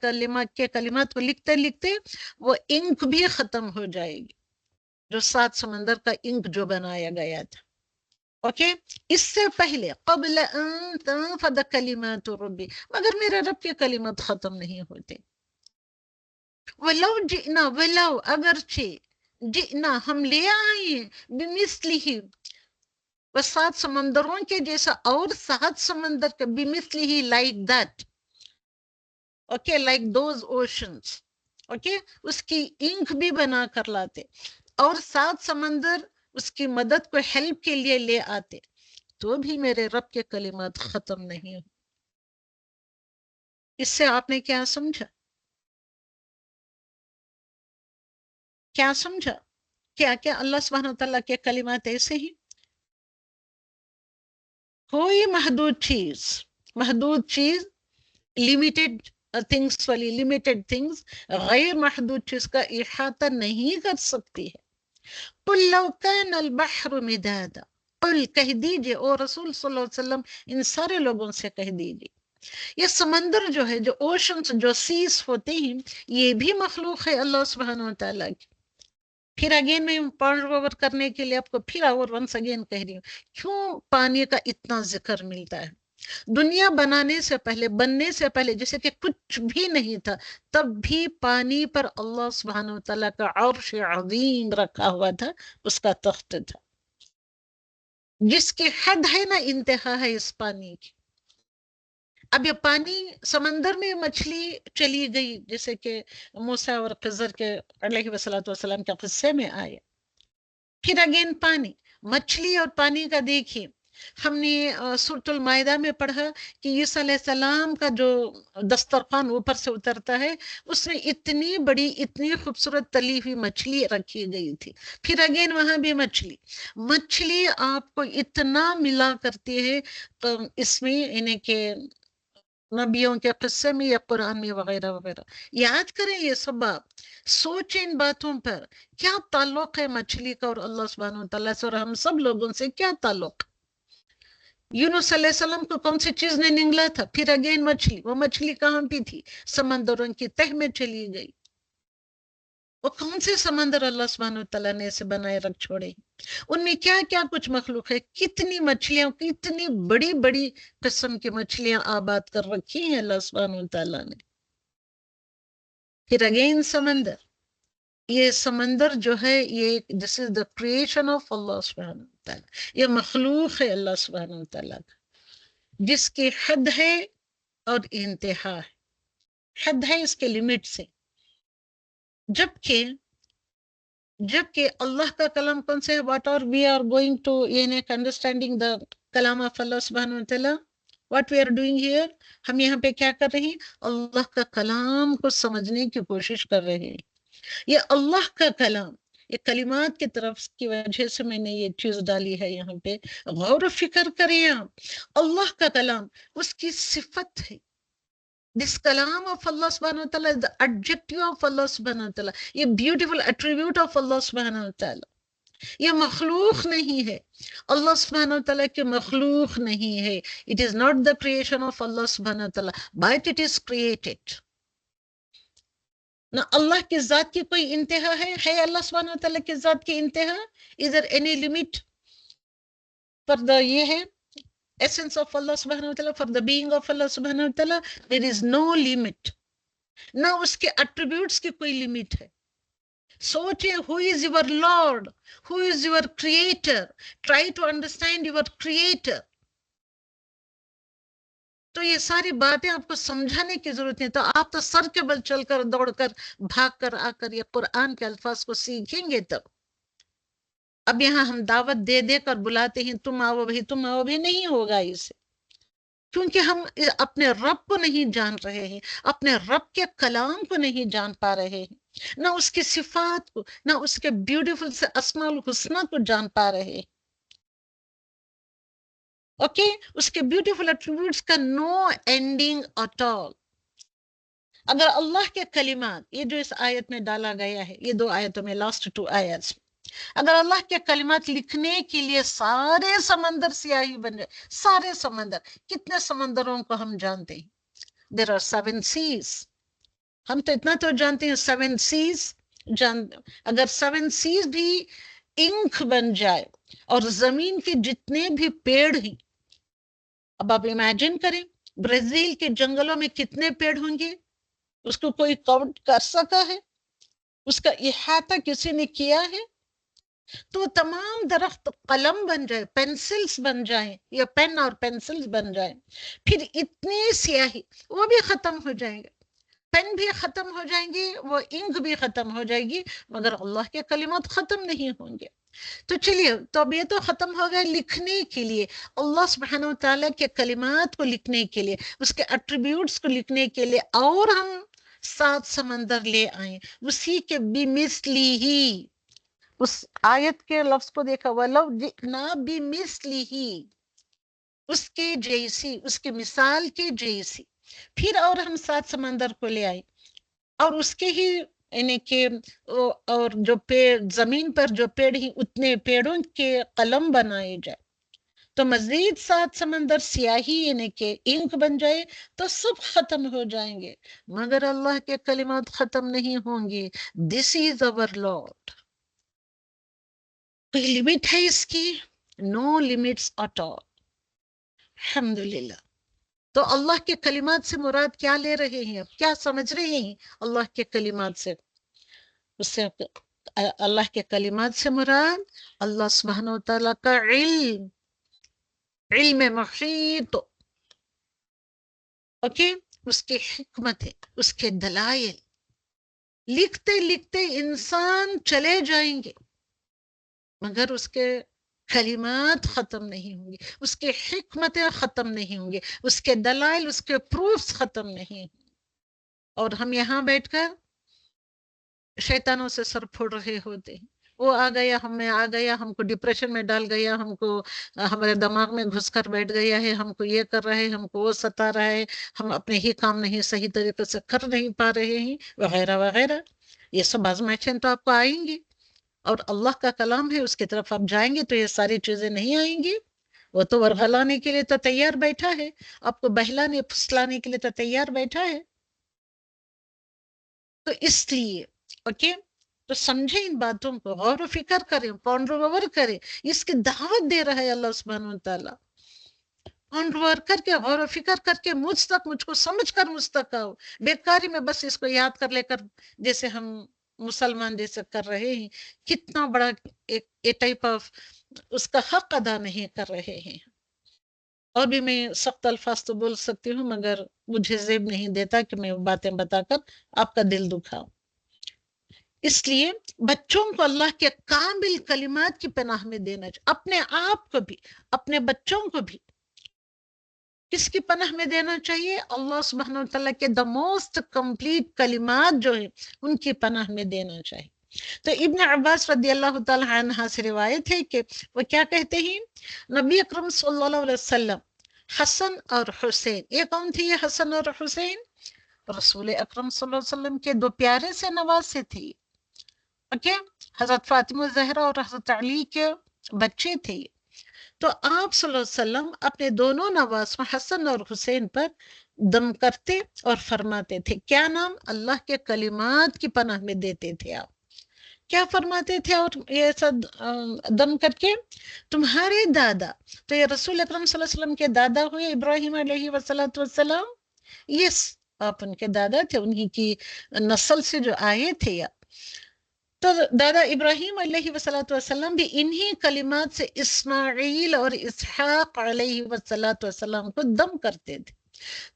کے کلمات کو لکھتے لکھتے وہ انک بھی ختم ہو جائے گی، جو 7 سمندر کا انک جو بنایا گیا تھا. اوکے، اس سے پہلے قبل ان تنفد کلمات ربی، مگر میرے رب کے کلمات ختم نہیں ہوتے. ولو جئنا، ولو اگرچہ، جئنا ہم لے آئے بمثلہ، وہ 7 سمندروں کے جیسا اور 7 سمندر کے، بمثلہ like that, okay, like those oceans, okay, اس کی انک بھی بنا کر لاتے اور 7 سمندر اس کی مدد کو ہیلپ کے لیے لے آتے، تو بھی میرے رب کے کلمات ختم نہیں ہو. اس سے آپ نے کیا سمجھا؟ کیا سمجھا؟ کیا اللہ سبحانہ وتعالیٰ کے کلمات ایسے ہی؟ کوئی محدود چیز، لمیٹڈ تھنگس والی لمیٹڈ تھنگس غیر محدود چیز کا احاطہ نہیں کر سکتی ہے. قل لو كان البحر مدادا، قل کہہ دیجئے او رسول صلی اللہ علیہ وسلم ان سارے لوگوں سے کہہ دیجئے، یہ سمندر جو ہے، جو اوشنز، جو سیز ہوتے ہیں، یہ بھی مخلوق ہے اللہ سبحانہ وتعالیٰ کی. پھر اگین میں پوائنٹ اوور کرنے کے لیے آپ کو پھر اور ونس اگین کہہ رہی ہوں، کیوں پانی کا اتنا ذکر ملتا ہے. دنیا بنانے سے پہلے، بننے سے پہلے، جیسے کہ کچھ بھی نہیں تھا، تب بھی پانی پر اللہ سبحانہ وتعالیٰ کا عرش عظیم رکھا ہوا تھا، اس کا تخت تھا، جس کی حد ہے نہ انتہا ہے اس پانی کی. اب یہ پانی، سمندر میں مچھلی چلی گئی، جیسے کہ موسیٰ اور خضر کے علیہ والسلام کے قصے میں آئے. پھر اگین پانی، مچھلی اور پانی کا دیکھیے، ہم نے سورۃ المائدہ میں پڑھا کہ عیسیٰ علیہ السلام کا جو دسترخوان اوپر سے اترتا ہے، اس میں اتنی بڑی، اتنی خوبصورت تلی ہوئی مچھلی رکھی گئی تھی. پھر اگین وہاں بھی مچھلی آپ کو اتنا ملا کرتی ہے اس میں، انہیں کہ نبیوں کے قصے میں یا قرآن میں وغیرہ وغیرہ. یاد کریں یہ سب بات، سوچیں ان باتوں پر. کیا تعلق ہے مچھلی کا اور اللہ سبحانہ وتعالیٰ سے، اور ہم سب لوگوں سے کیا تعلق؟ یونس علیہ السلام کو کون سی چیز نے نگلا تھا؟ پھر اگین مچھلی. وہ مچھلی کہاں پہ تھی؟ سمندروں کی تہ میں چلی گئی. وہ کون سے سمندر اللہ سبحانہ وتعالیٰ نے اسے بنائے رکھ چھوڑے؟ ان میں کیا کیا کچھ مخلوق ہے، کتنی مچھلیاں، کتنی بڑی بڑی قسم کی مچھلیاں آباد کر رکھی ہیں اللہ سبحانہ وتعالیٰ نے. پھر اگین سمندر، یہ سمندر جو ہے، یہ دس از دا کریشن آف اللہ سبحانہ وتعالیٰ، یہ مخلوق ہے اللہ سبحانہ وتعالیٰ کا، جس کی حد ہے اور انتہا ہے. حد ہے اس کے لمٹ سے. جبکہ اللہ کا کلام کون سے ہے؟ What are we are going to understanding the کلام آف اللہ سبحانہ وتعالیٰ، what we are doing here. ہم یہاں پہ کیا کر رہے ہیں؟ اللہ کا کلام کو سمجھنے کی کوشش کر رہے ہیں. یہ اللہ کا کلام، یہ کلمات کی طرف کی وجہ سے میں نے یہ چیز ڈالی ہے یہاں پہ. غور و فکر کریں آپ. اللہ کا کلام اس کی صفت ہے. This kalam of Allah subhanahu wa ta'ala is the adjective of Allah subhanahu wa ta'ala. یہ beautiful attribute of Allah subhanahu wa ta'ala. یہ مخلوق نہیں ہے، اللہ سبحانہ wa ta'ala کے مخلوق نہیں ہے. It is not the creation of Allah subhanahu wa ta'ala, but it is created. نہ اللہ کی ذات کی کوئی انتہا ہے اللہ سبحانہ wa ta'ala کی ذات کی انتہا؟ Is there any limit for the یہ ہے essence of Allah subhanahu wa ta'ala, for the being of Allah subhanahu wa ta'ala? There is no limit. نہ اس کے attributes کی کوئی limit ہے. سوچیں, who is your Lord, who is your creator, try to understand your creator. تو یہ ساری باتیں آپ کو سمجھانے کی ضرورت ہے. تو آپ تو سر کے بل چل کر، دوڑ کر، بھاگ کر آ کر یہ قرآن کے الفاظ کو سیکھیں گے تب. اب یہاں ہم دعوت دے دے کر بلاتے ہیں تم آؤ بھائی، تم آؤ بھی، نہیں ہوگا اسے، کیونکہ ہم اپنے رب کو نہیں جان رہے ہیں، اپنے رب کے کلام کو نہیں جان پا رہے ہیں، نہ اس کی صفات کو، نہ اس کے بیوٹیفل سے اسماء الحسنہ کو جان پا رہے ہیں. اوکے، اس کے بیوٹیفل ایٹریبیوٹس کا نو اینڈنگ ایٹ آل. اگر اللہ کے کلمات، یہ جو اس آیت میں ڈالا گیا ہے، یہ 2 آیتوں میں، لاسٹ 2 آیتس، اگر اللہ کے کلمات لکھنے کے لیے سارے سمندر سیاہی بن جائے، سارے سمندر، کتنے سمندروں کو ہم جانتے ہیں؟ There are 7 seas. ہم تو اتنا تو جانتے ہیں 7 seas. اگر 7 seas بھی انک بن جائے اور زمین کے جتنے بھی پیڑ ہیں، اب آپ امیجن کریں برازیل کے جنگلوں میں کتنے پیڑ ہوں گے، اس کو کوئی کاؤنٹ کر سکا ہے؟ اس کا احاطہ کسی نے کیا ہے؟ تو تمام درخت قلم بن جائے، پینسلز بن جائیں، یا پین اور پینسلز بن جائیں، پھر اتنی سیاہی، وہ بھی ختم ہو جائیں گے، پین بھی ختم ہو جائیں گے، وہ انک بھی ختم ہو جائے گی، مگر اللہ کے کلمات ختم نہیں ہوں گے. تو چلیے، تو اب یہ تو ختم ہو گئے لکھنے کے لیے، اللہ سبحانہ وتعالیٰ کے کلمات کو لکھنے کے لیے، اس کے ایٹریبیوٹس کو لکھنے کے لیے، اور ہم 7 سمندر لے آئیں اسی کے بمثلی ہی. اس آیت کے لفظ کو دیکھا، وَلَوْ جِئْنَا بِمِثْلِهِ، اس کے جیسی، اس کی مثال کے جیسی. پھر اور ہم 7 سمندر کو لے آئے اور اس کے ہی یعنی کہ اور جو زمین پر جو پیڑ ہی اتنے پیڑوں کے قلم بنائے جائے تو مزید 7 سمندر سیاہی یعنی کہ انک بن جائے تو سب ختم ہو جائیں گے مگر اللہ کے کلمات ختم نہیں ہوں گے. دس از اوور لارڈ. کوئی لمٹ ہے اس کی؟ نو لمٹس ایٹ آل. الحمدللہ. تو اللہ کے کلمات سے مراد کیا لے رہے ہیں؟ اب کیا سمجھ رہے ہیں اللہ کے کلمات سے؟ اس سے اللہ کے کلمات سے مراد اللہ سبحانہ و تعالیٰ کا علم، علم محیط، اوکے، اس کی حکمت ہے، اس کے دلائل. لکھتے لکھتے انسان چلے جائیں گے مگر اس کے کلمات ختم نہیں ہوں گے، اس کے حکمتیں ختم نہیں ہوں گے، اس کے دلائل، اس کے پروفز ختم نہیں ہوں گے. اور ہم یہاں بیٹھ کر شیطانوں سے سر پھوڑ رہے ہوتے ہیں. وہ آ گیا، ہم میں آ گیا، ہم کو ڈپریشن میں ڈال گیا، ہم کو ہمارے دماغ میں گھس کر بیٹھ گیا ہے، ہم کو یہ کر رہے ہیں، ہم کو وہ ستا رہا ہے، ہم اپنے ہی کام نہیں صحیح طریقے سے کر نہیں پا رہے ہیں، وغیرہ وغیرہ. یہ سب آزمائشیں تو آپ کو آئیں گی، اور اللہ کا کلام ہے، اس کی طرف آپ جائیں گے تو یہ ساری چیزیں نہیں آئیں گی. وہ تو ورغلانے کے لیے تو تیار بیٹھا ہے، آپ کو بہلانے پھسلانے کے لیے تو تیار بیٹھا ہے. تو اس لیے اوکے، تو سمجھیں ان باتوں کو، غور و فکر کریں، پونڈر اوور کریں. اس کی دعوت دے رہا ہے اللہ سبحانہ و تعالیٰ. پونڈر اوور کر کے، غور و فکر کر کے مجھ کو سمجھ کر مجھ تک آؤ. بیکاری میں بس اس کو یاد کر لے کر جیسے ہم مسلمان جیسے کر رہے ہیں، کتنا بڑا ایک ٹائپ آف اس کا حق ادا نہیں کر رہے ہیں. اور بھی میں سخت الفاظ تو بول سکتی ہوں مگر مجھے زیب نہیں دیتا کہ میں باتیں بتا کر آپ کا دل دکھاؤں. اس لیے بچوں کو اللہ کے کامل کلمات کی پناہ میں دینا چاہیے، اپنے آپ کو بھی، اپنے بچوں کو بھی. کس کی پناہ میں دینا چاہیے؟ اللہ سبحانہ وتعالیٰ کے دا موسٹ کمپلیٹ کلمات جو ہیں ان کی پناہ میں دینا چاہیے. تو ابن عباس رضی اللہ تعالی عنہ سے روایت ہے کہ وہ کیا کہتے ہیں، نبی اکرم صلی اللہ علیہ وسلم حسن اور حسین، یہ کون تھے یہ حسن اور حسین؟ رسول اکرم صلی اللہ علیہ وسلم کے 2 پیارے سے نواسے تھے. اوکے، حضرت فاطمہ الزہرا اور حضرت علی کے بچے تھے. تو آپ صلی اللہ علیہ وسلم اپنے دونوں نواسوں حسن اور حسین پر دم کرتے اور فرماتے تھے. کیا نام؟ اللہ کے کلمات کی پناہ میں دیتے تھے. آپ کیا فرماتے تھے؟ اور یہ ایسا دم کر کے، تمہارے دادا، تو یہ رسول اکرم صلی اللہ علیہ وسلم کے دادا ہوئے ابراہیم علیہ وسلم. یس، آپ ان کے دادا تھے، انہی کی نسل سے جو آئے تھے. تو دادا ابراہیم علیہ وسلم بھی انہی کلمات سے اسماعیل اور اسحاق علیہ وسلم کو دم کرتے تھے.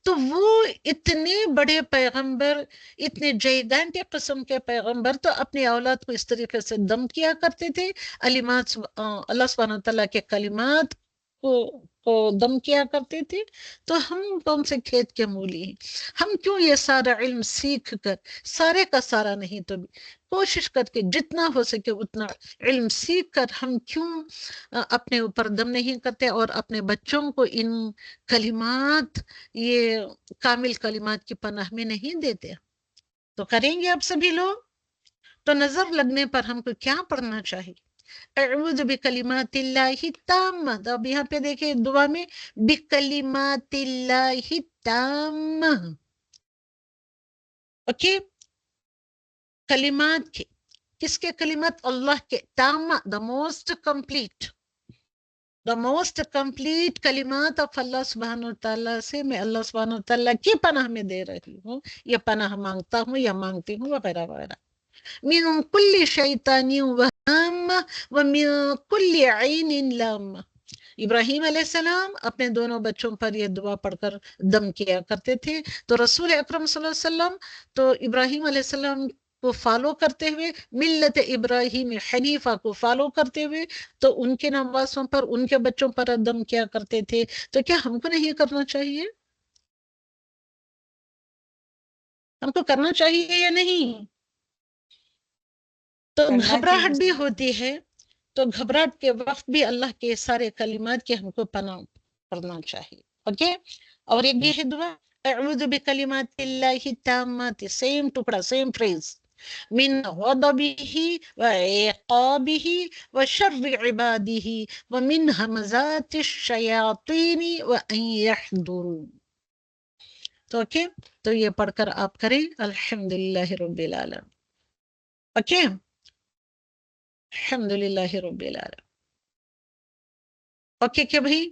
تو وہ اتنے بڑے پیغمبر، اتنے جیگانٹک قسم کے پیغمبر تو اپنی اولاد کو اس طریقے سے دم کیا کرتے تھے. اللہ سبحانہ وتعالیٰ کے کلمات کو دم کیا کرتے تھے. تو ہم کون سے کھیت کے مولی ہیں؟ ہم کیوں یہ سارا علم سیکھ کر، سارے کا سارا نہیں تو کوشش کر کے جتنا ہو سکے اتنا علم سیکھ کر ہم کیوں اپنے اوپر دم نہیں کرتے اور اپنے بچوں کو ان کلمات، یہ کامل کلمات کی پناہ میں نہیں دیتے؟ تو کریں گے آپ سبھی لوگ. تو نظر لگنے پر ہم کو کیا پڑھنا چاہیے؟ اعوذ بکلمات اللہ التامہ. اب یہاں پہ دیکھیں دعا میں بکلمات اللہ التامہ. اوکے، کلمات کے، کس کے کلمات؟ اللہ کے. تامہ، the most complete, the most complete کلمات آف اللہ سبحانہ وتعالیٰ سے میں اللہ سبحانہ وتعالیٰ کی پناہ میں دے رہی ہوں، یہ پناہ مانگتا ہوں یا مانگتی ہوں، وغیرہ وغیرہ. من کل شیطان وہامہ ومن کل عین لامہ. ابراہیم علیہ السلام اپنے دونوں بچوں پر یہ دعا پڑھ کر دم کیا کرتے تھے. تو رسول اکرم صلی اللہ علیہ وسلم تو ابراہیم علیہ السلام کو فالو کرتے ہوئے، ملت ابراہیم حنیفہ کو فالو کرتے ہوئے، تو ان کے نواسوں پر، ان کے بچوں پر دم کیا کرتے تھے. تو کیا ہم کو نہیں کرنا چاہیے؟ ہم کو کرنا چاہیے یا نہیں؟ تو گھبراہٹ بھی ہوتی ہے، تو گھبراہٹ کے وقت بھی اللہ کے سارے کلمات کے ہم کو پناہ کرنا چاہیے. اوکے، اور ایک بھی ہے دعا اعوذ بکلمات اللہ التامات، سیم ٹکڑا، سیم فریز، من غضبه وعقابه وشر عباده ومن همزات الشیاطین وان يحضرون. تو اوکے، تو یہ پڑھ کر آپ کریں الحمدللہ رب العالمین. اوکے، الحمدللہ رب العالمین. اوکے کیا بھائی؟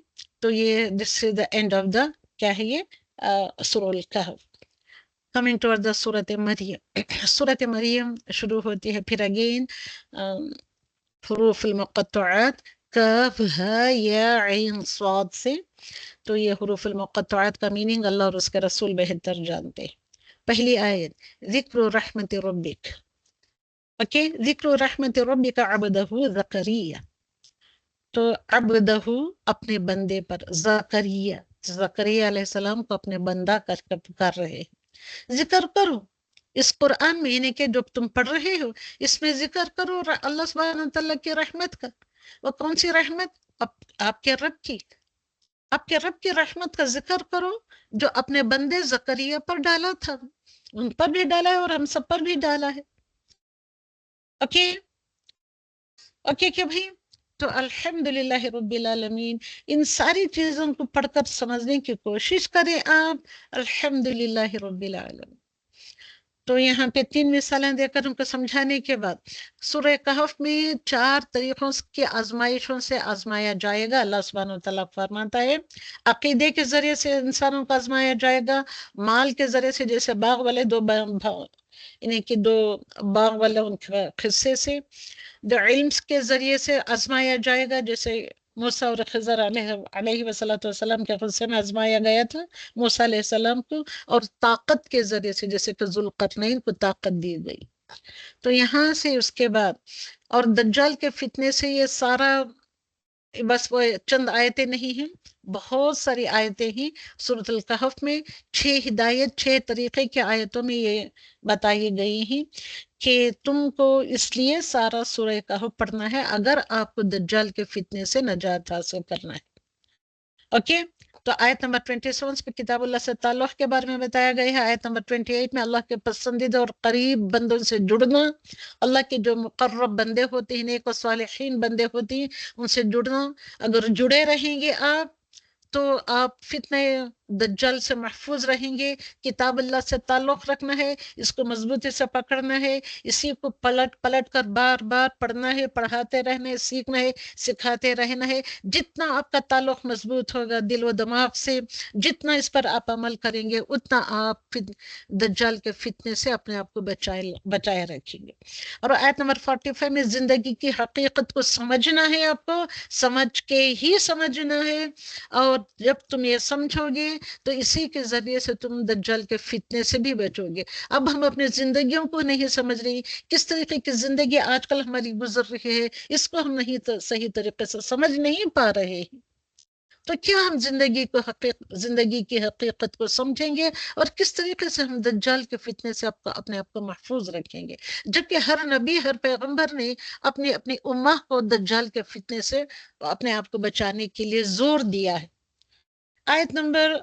تو یہ دس از دا اینڈ آف دا کیا ہے یہ سورہ الکہف. کمنگ ٹوورڈ دا سورۃ مریم. سورۃ مریم شروع ہوتی ہے پھر اگین حروف المقطعات کاف ہا یا عین صاد سے. تو یہ حروف المقطعات کا میننگ اللہ اور اس کے رسول بہتر جانتے ہیں. پہلی آیت ذکر رحمت ربک. اوکے، ذکر رحمت ربک عبدہ زکریا. تو عبدہ اپنے بندے پر، زکریا علیہ السلام کو اپنے بندہ کر رہے ہیں. ذکر کرو اس قرآن میں، یعنی کہ جو تم پڑھ رہے ہو اس میں ذکر کرو اللہ سبحانہ تعالیٰ کی رحمت کا. وہ کون سی رحمت؟ آپ کے رب کی، آپ کے رب کی رحمت کا ذکر کرو جو اپنے بندے زکریا پر ڈالا تھا. ان پر بھی ڈالا ہے اور ہم سب پر بھی ڈالا ہے. اوکے اوکے کیا بھائی؟ تو الحمدللہ رب العالمین. ان ساری چیزوں کو پڑھ کر سمجھنے کی کوشش کریں آپ. الحمدللہ رب العالمین. تو یہاں پہ 3 مثالیں دے کر ان کو سمجھانے کے بعد سورہ کہف میں 4 طریقوں کی آزمائشوں سے آزمایا جائے گا. اللہ سبحانہ وتعالیٰ فرماتا ہے عقیدے کے ذریعے سے انسانوں کو آزمایا جائے گا، مال کے ذریعے سے جیسے باغ والے انہیں کہ 2 باغ والے ان کے قصے سے، جو علم کے ذریعے سے آزمایا جائے گا جیسے موسیٰ اور خضر علیہ وسلم کے قصے میں آزمایا گیا تھا موسیٰ علیہ السلام کو، اور طاقت کے ذریعے سے جیسے کہ ذوالقرنین کو طاقت دی گئی. تو یہاں سے اس کے بعد اور دجال کے فتنے سے یہ سارا بس وہ چند آیتیں نہیں ہیں، بہت ساری آیتیں ہیں سورۃ الکہف میں. 6 ہدایت 6 طریقے کی آیتوں میں یہ بتائی گئی ہیں کہ تم کو اس لیے سارا سورہ کہف پڑھنا ہے اگر آپ کو دجال کے فتنے سے نجات حاصل کرنا ہے. اوکے، تو آیت نمبر 27 پہ کتاب اللہ سے تعلق کے بارے میں بتایا گیا ہے. آیت نمبر 28 میں اللہ کے پسندیدہ اور قریب بندوں سے جڑنا، اللہ کے جو مقرب بندے ہوتے ہیں، نیک و صالحین بندے ہوتے ہیں، ان سے جڑنا. اگر جڑے رہیں گے آپ تو آپ فتنہ دجال سے محفوظ رہیں گے. کتاب اللہ سے تعلق رکھنا ہے، اس کو مضبوطی سے پکڑنا ہے، اسی کو پلٹ پلٹ کر بار بار پڑھنا ہے، پڑھاتے رہنا ہے، سیکھنا ہے، سکھاتے رہنا ہے. جتنا آپ کا تعلق مضبوط ہوگا دل و دماغ سے، جتنا اس پر آپ عمل کریں گے، اتنا آپ دجال کے فتنے سے اپنے آپ کو بچائے رکھیں گے. اور آیت نمبر 45 میں زندگی کی حقیقت کو سمجھنا ہے، آپ کو سمجھ کے ہی سمجھنا ہے. اور جب تم یہ سمجھو گے تو اسی کے ذریعے سے تم دجال کے فتنے سے بھی بچو گے. اب ہم اپنی زندگیوں کو نہیں سمجھ رہی، کس طریقے کی زندگی آج کل ہماری گزر رہی ہے، اس کو ہم نہیں صحیح طریقے سے سمجھ نہیں پا رہے ہیں. تو کیا ہم زندگی کی حقیقت کو سمجھیں گے اور کس طریقے سے ہم دجال کے فتنے سے اپنے آپ کو محفوظ رکھیں گے؟ جبکہ ہر نبی، ہر پیغمبر نے اپنی امہ کو دجال کے فتنے سے اپنے آپ کو بچانے کے لیے زور دیا ہے. آیت نمبر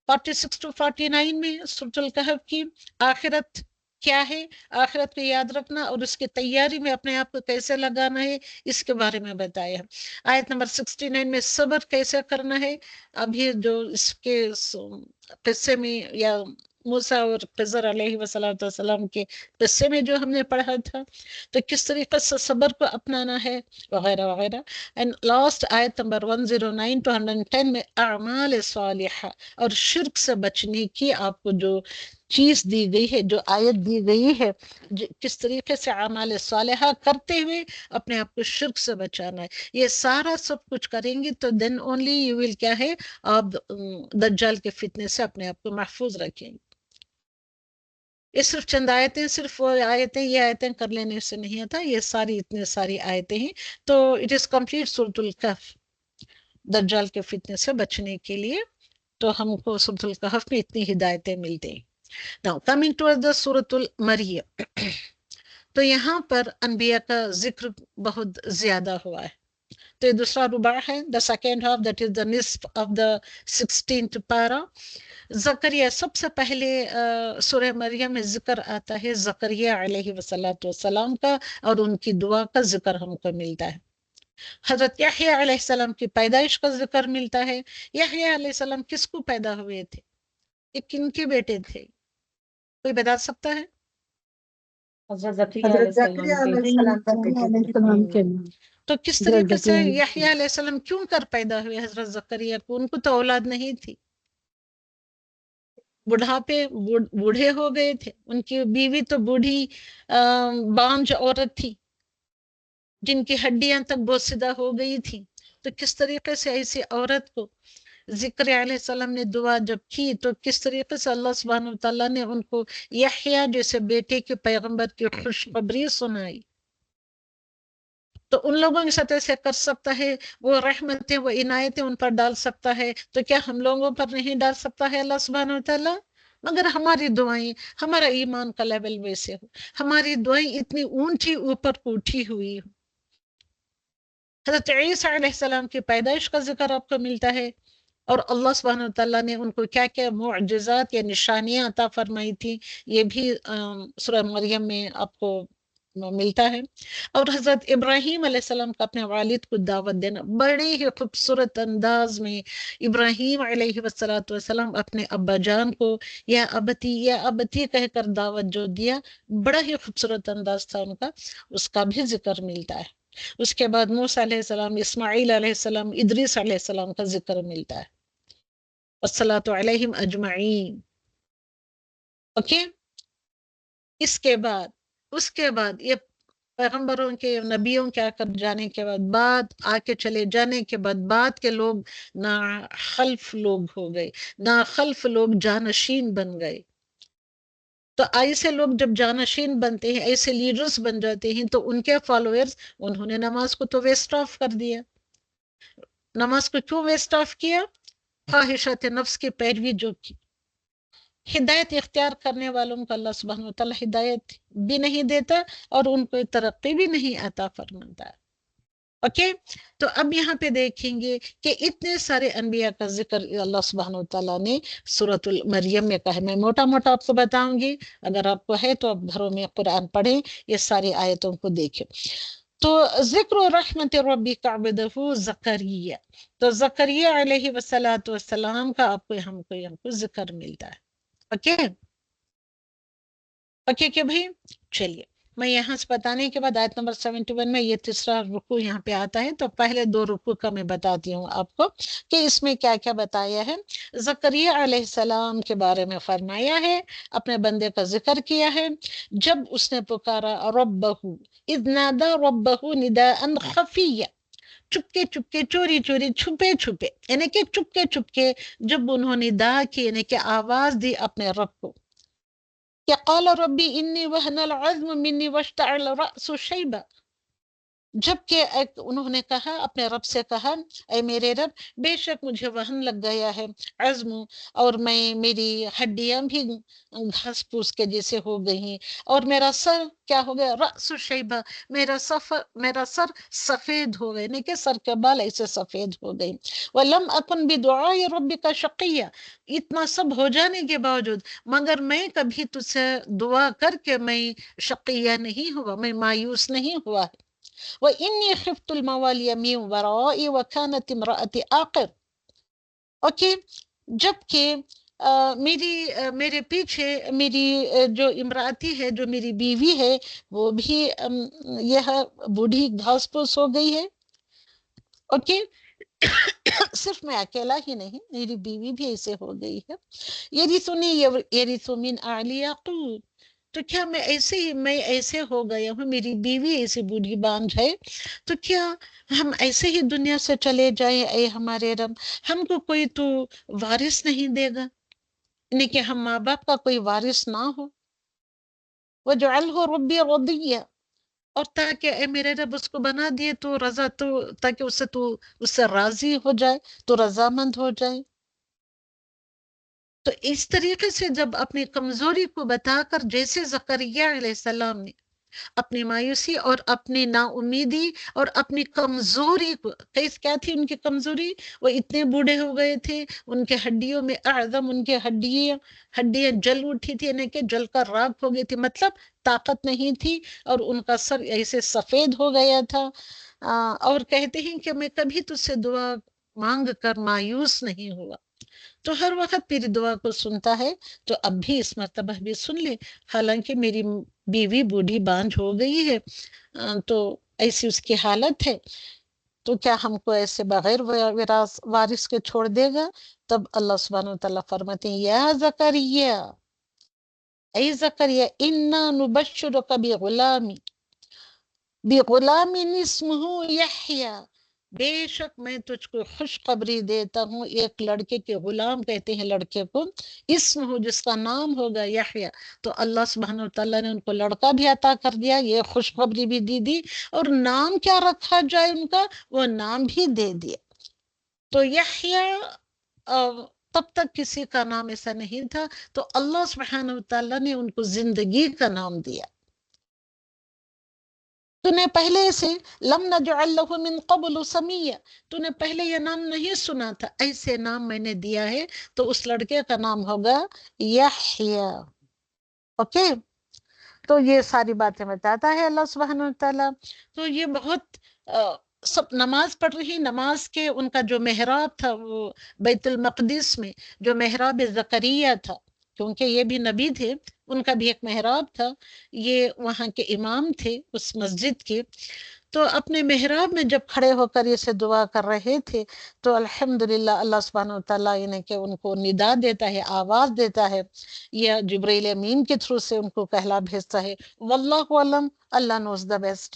46 to 49 میں سورۃ الکہف کی آخرت کیا ہے، آخرت کو یاد رکھنا اور اس کی تیاری میں اپنے آپ کو کیسے لگانا ہے، اس کے بارے میں بتایا. آیت نمبر 69 میں صبر کیسے کرنا ہے. ابھی جو اس کے قصے میں یا موسیٰ اور خضر علیہ وسلم کے قصے میں جو ہم نے پڑھا تھا، تو کس طریقے سے صبر کو اپنانا ہے وغیرہ وغیرہ. اینڈ لاسٹ آیت نمبر 109 to 110 میں اعمال صالحہ اور شرک سے بچنے کی آپ کو جو چیز دی گئی ہے، جو آیت دی گئی ہے، کس طریقے سے اعمال صالحہ کرتے ہوئے اپنے آپ کو شرک سے بچانا ہے. یہ سارا سب کچھ کریں گے تو دین اونلی یو ول کیا ہے، آپ دجال کے فتنے سے اپنے آپ کو محفوظ رکھیں گے. یہ صرف چند آیتیں، صرف وہ آیتیں، یہ آیتیں کر لینے سے نہیں آتا، یہ اتنے ساری آیتیں ہیں. تو اٹ از کمپلیٹ سورۃ الکہف دجال کے فتنے سے بچنے کے لیے. تو ہم کو سورۃ الکہف میں اتنی ہدایتیں ملتی ہیں. Now coming towards the سورۃ المریم، تو یہاں پر انبیاء کا ذکر بہت زیادہ ہوا ہے. تو یہ دوسرا ربع ہے. the second half, that is the nisf of the 16th para. زکریا سب سے پہلے سورہ مریم میں ذکر آتا ہے زکریا علیہ والسلام کا، اور ان کی دعا کا ذکر ہم کو ملتا ہے. حضرت یحییٰ علیہ السلام کی پیدائش کا ذکر ملتا ہے. یحییٰ علیہ السلام کس کو پیدا ہوئے تھے؟ یہ کن کے بیٹے تھے؟ کوئی بتا سکتا ہے؟ حضرت زکریا علیہ حضرت زکریا السلام علیہ السلام کا بیٹے تھے. تو کس طریقے سے یحییٰ علیہ السلام کیوں کر پیدا ہوئے حضرت زکریا کو؟ ان کو تو اولاد نہیں تھی، بڑھاپے بوڑھے ہو گئے تھے. ان کی بیوی تو بوڑھی بانجھ عورت تھی جن کی ہڈیاں تک بوسیدہ ہو گئی تھی. تو کس طریقے سے ایسی عورت کو زکریا علیہ السلام نے دعا جب کی تو کس طریقے سے اللہ سبحانہ وتعالیٰ نے ان کو یحییٰ جیسے بیٹے کے پیغمبر کی خوشخبری سنائی. تو ان لوگوں کے ساتھ ایسے کر سکتا ہے، وہ رحمتیں وہ عنایتیں ان پر ڈال سکتا ہے، تو کیا ہم لوگوں پر نہیں ڈال سکتا ہے اللہ سبحانہ وتعالیٰ؟ مگر ہماری دعائیں، ہمارا ایمان کا لیول ویسے ہو، ہماری دعائیں اتنی اونچی اوپر کو اٹھی ہوئی ہو. حضرت عیسیٰ علیہ السلام کی پیدائش کا ذکر آپ کو ملتا ہے، اور اللہ سبحانہ وتعالیٰ نے ان کو کیا کیا معجزات یا نشانیاں عطا فرمائی تھی، یہ بھی سورہ مریم میں آپ کو ملتا ہے. اور حضرت ابراہیم علیہ السلام کا اپنے والد کو دعوت دینا، بڑے ہی خوبصورت انداز میں ابراہیم علیہ والسلام اپنے ابا جان کو یا ابتی کہہ کر دعوت جو دیا، بڑا ہی خوبصورت انداز تھا ان کا، اس کا بھی ذکر ملتا ہے. اس کے بعد موسیٰ علیہ السلام، اسماعیل علیہ السلام، ادریس علیہ السلام کا ذکر ملتا ہے. والصلاۃ علیہم اجمعین. اوکے. اس کے بعد یہ پیغمبروں کے نبیوں کے آ کر جانے کے بعد آ کے چلے جانے کے بعد کے لوگ ناخلف لوگ ہو گئے، ناخلف لوگ جانشین بن گئے. تو ایسے لوگ جب جانشین بنتے ہیں، ایسے لیڈرز بن جاتے ہیں، تو ان کے فالوورز انہوں نے نماز کو تو ویسٹ آف کر دیا. نماز کو کیوں ویسٹ آف کیا؟ خواہشات نفس کی پیروی جو کی. ہدایت اختیار کرنے والوں کو اللہ سبحانہ وتعالی ہدایت بھی نہیں دیتا اور ان کو ترقی بھی نہیں عطا فرماتا. اوکے. تو اب یہاں پہ دیکھیں گے کہ اتنے سارے انبیاء کا ذکر اللہ سبحانہ وتعالی نے سورۃ المریم میں کہا ہے. میں موٹا موٹا آپ کو بتاؤں گی، اگر آپ کو ہے تو آپ گھروں میں قرآن پڑھیں، یہ ساری آیتوں کو دیکھیں. تو ذکر رحمت ربک عبدہ زکریا، تو زکریا علیہ والسلام کا آپ کو ہم کو ذکر ملتا ہے. اوکے کہ بھائی چلیے، میں یہاں سے بتانے کے بعد آیت نمبر 71 میں یہ تیسرا رکوع یہاں پہ آتا ہے، تو پہلے دو رکوع کا میں بتاتی ہوں آپ کو کہ اس میں کیا کیا بتایا ہے. زکریا علیہ السلام کے بارے میں فرمایا ہے، اپنے بندے کا ذکر کیا ہے. جب اس نے پکارا ربہ، اذ نادى ربہ نداء خفیا، چپکے چپکے، چوری چوری، چھپے چھپے، یعنی کہ چپکے چپکے جب انہوں نے ندا کی، یعنی کہ آواز دی اپنے رب کو، کہ قال ربی انی وہن العظم منی واشتعل الرأس شیبا، جبکہ انہوں نے کہا، اپنے رب سے کہا، اے میرے رب، بے شک مجھے وہن لگ گیا ہے، عزم، اور میری ہڈیاں بھی گھاس پھوس کے جیسے ہو گئی ہیں، اور میرا سر کیا ہو گیا، رأس شیبہ، میرا سر سفید ہو گئے، نہیں کہ سر کے بال ایسے سفید ہو گئے. وَلَمْ أَكُنْ بِدُعَاءِ رَبِّكَ شَقِيًّا، اتنا سب ہو جانے کے باوجود مگر میں کبھی تجھ سے دعا کر کے میں شقیہ نہیں ہوا، میں مایوس نہیں ہوا. وَإِنِّي خِفْتُ الْمَوَالِيَ مِنْ وَرَائِي وَكَانَتِ امْرَأَتِي عَاقِرَ. اوکے. جبکہ میرے پیچھے میری جو امراتی ہے، جو میری بیوی ہے، وہ بھی یہ بوڑھی گھاس پھوس ہو گئی ہے. اوکے. صرف میں اکیلا ہی نہیں، میری بیوی بھی ایسے ہو گئی ہے. یرث من آل یعقوب، تو کیا میں ایسے ہو گیا ہوں، میری بیوی ایسی بوڑھی بانجھ ہے، تو کیا ہم ایسے ہی دنیا سے چلے جائیں؟ اے ہمارے رب، ہم کو کوئی تو وارث نہیں دے گا، یعنی کہ ہم ماں باپ کا کوئی وارث نہ ہو. وَجْعَلْهُ رَبِّي رَضِيًّا، اور تاکہ اے میرے رب اس کو بنا دیے تو رضا، تو تاکہ اس سے راضی ہو جائے، تو رضامند ہو جائے. تو اس طریقے سے جب اپنی کمزوری کو بتا کر، جیسے زکریا علیہ السلام نے اپنی مایوسی اور اپنی نا امیدی اور اپنی کمزوری کو. کیا تھی ان کی کمزوری؟ وہ اتنے بوڑھے ہو گئے تھے، ان کے ہڈیوں میں اعظم ان کے ہڈیاں جل اٹھی تھی، یعنی کہ جل کر راکھ ہو گئی تھی، مطلب طاقت نہیں تھی، اور ان کا سر ایسے سفید ہو گیا تھا. اور کہتے ہیں کہ میں کبھی تجھ سے دعا مانگ کر مایوس نہیں ہوا، تو ہر وقت میری دعا کو سنتا ہے، تو اب بھی اس مرتبہ بھی سن لے. حالانکہ میری بیوی بوڑھی بانجھ ہو گئی ہے، تو ایسی اس کی حالت ہے، تو کیا ہم کو ایسے بغیر وارث کے چھوڑ دے گا؟ تب اللہ سبحانہ وتعالیٰ فرماتے ہیں یا زکریا، اے زکریا، انا نبشرک بغلام اسمہ یحییٰ، بے شک میں تجھ کو خوشخبری دیتا ہوں ایک لڑکے کے، غلام کہتے ہیں لڑکے کو، اسم جس کا نام ہوگا یحییٰ. تو اللہ سبحانہ وتعالیٰ نے ان کو لڑکا بھی عطا کر دیا، یہ خوشخبری بھی دی، اور نام کیا رکھا جائے ان کا وہ نام بھی دے دیا. تو یحییٰ تب تک کسی کا نام ایسا نہیں تھا، تو اللہ سبحانہ وتعالیٰ نے ان کو زندگی کا نام دیا. تو نے پہلے سے لم نجعل له من قبل سمیہ، تو نے پہلے یہ نام نہیں سنا تھا، ایسے نام میں نے دیا ہے. تو اس لڑکے کا نام ہوگا یحییٰ. اوکے، تو یہ ساری باتیں بتاتا ہے اللہ سبحانہ وتعالیٰ. تو یہ بہت سب نماز پڑھ رہی، نماز کے ان کا جو محراب تھا وہ بیت المقدس میں جو محراب زکریا تھا، کیونکہ یہ بھی نبی تھے، ان کا بھی ایک محراب تھا، یہ وہاں کے امام تھے اس مسجد کے. تو اپنے محراب میں جب کھڑے ہو کر اسے دعا کر رہے تھے، تو الحمدللہ اللہ سبحانہ وتعالیٰ یعنی کہ ان کو ندا دیتا ہے، آواز دیتا ہے، یا جبرائیل امین کے تھرو سے ان کو کہلا بھیجتا ہے، واللہ علم، اللہ نوز دا بیسٹ.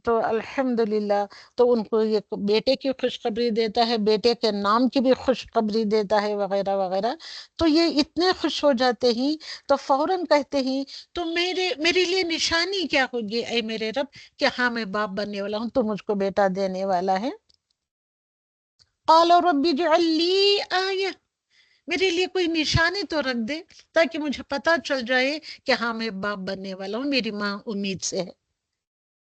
تو الحمدللہ تو ان کو یہ بیٹے کی خوشخبری دیتا ہے، بیٹے کے نام کی بھی خوشخبری دیتا ہے، وغیرہ وغیرہ. تو یہ اتنے خوش ہو جاتے ہیں، تو فوراً کہتے ہیں تو میرے لیے نشانی کیا ہوگی اے میرے رب، کہ ہاں میں باپ بننے والا ہوں، تو مجھ کو بیٹا دینے والا ہے. قال رب اجعل لی آیہ، میرے لیے کوئی نشانی تو رکھ دے تاکہ مجھے پتا چل جائے کہ ہاں میں باپ بننے والا ہوں، میری ماں امید سے ہے.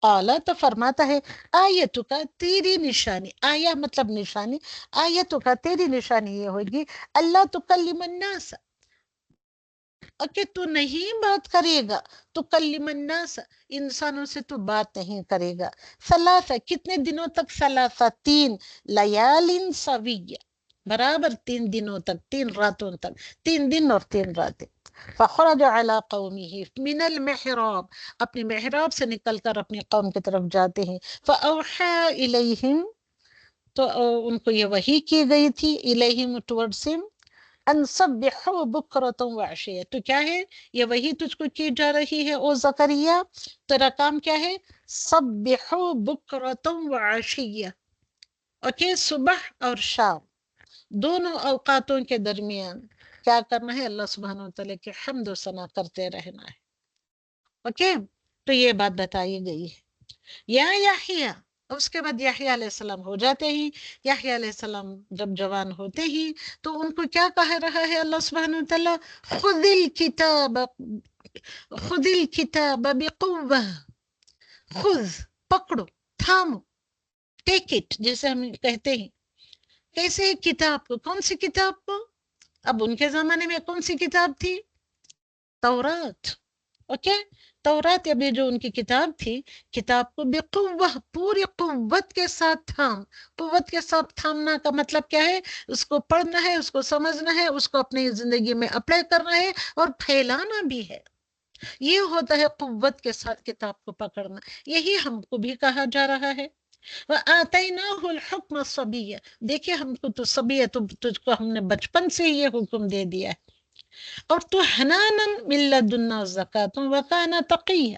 قال، تو فرماتا ہے آیتو کا، تیری نشانی، آیہ مطلب نشانی، آیتو کا تیری نشانی یہ ہوگی اللہ تکلم الناس، کہ تو نہیں بات کرے گا، تکلم الناس، انسانوں سے تو بات نہیں کرے گا، ثلاثہ، کتنے دنوں تک، ثلاثہ، 3 لیال سویہ، برابر 3 دنوں تک، 3 راتوں تک، 3 دن اور 3 راتیں. فخرج على قومه من المحراب، اپنے محراب سے نکل کر اپنی قوم کی طرف جاتے ہیں. فأوحى إليهم، تو ان کو یہ وحی کی گئی تھی، الیہم towards him، ان سبحوا بکرۃ وعشیہ. تو کیا ہے یہ وحی تجھ کو کی جا رہی ہے او زکریا، تیرا کام کیا ہے، سبحوا بکرۃ وعشیہ. اوکے، صبح اور شام دونوں اوقاتوں کے درمیان کیا کرنا ہے، اللہ سبحانہ وتعالیٰ کی حمد و ثنا کرتے رہنا ہے. اوکے، تو یہ بات بتائی گئی ہے. یا یحییٰ، اس کے بعد یحییٰ علیہ السلام ہو جاتے ہیں. یحییٰ علیہ السلام جب جوان ہوتے ہیں تو ان کو کیا کہہ رہا ہے اللہ سبحانہ وتعالیٰ، خذ الکتاب بقوہ، خذ پکڑو، تھامو، ٹیک اٹ جیسے ہم کہتے ہیں. کیسے کتاب کو، کون سی کتاب کو؟ اب ان کے زمانے میں کون سی کتاب تھی؟ تورات. اوکے، تورات ابھی جو ان کی کتاب تھی، کتاب کو بقوہ، پوری قوت کے ساتھ تھام. قوت کے ساتھ تھامنا کا مطلب کیا ہے، اس کو پڑھنا ہے، اس کو سمجھنا ہے، اس کو اپنی زندگی میں اپلائی کرنا ہے اور پھیلانا بھی ہے. یہ ہوتا ہے قوت کے ساتھ کتاب کو پکڑنا. یہی ہم کو بھی کہا جا رہا ہے. وَآتَيْنَاهُ الْحُكْمَ الصَّبِيَّ، دیکھیں ہم کو تو صبیہ، تجھ کو ہم نے بچپن سے یہ حکم دے دیا ہے. اور تو حناناً من لدنا زکاۃ وکانا تقیہ،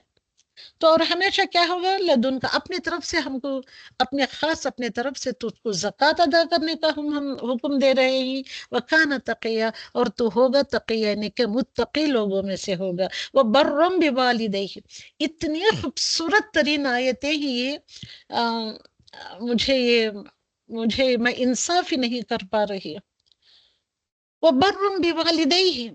تو اور ہمیشہ کیا ہوگا، لدن کا اپنی طرف سے ہم کو، اپنے خاص اپنے طرف سے تجھ کو زکوٰۃ ادا کرنے کا ہم حکم دے رہے ہیں. وکانا تقیہ، اور تو ہوگا تقیہ یعنی کہ متقی لوگوں میں سے ہوگا. وبرم بوالدیہ، اتنی خوبصورت ترین آیتیں ہیں یہ، مجھے میں انصاف ہی نہیں کر پا رہی. وبرم بوالدیہ،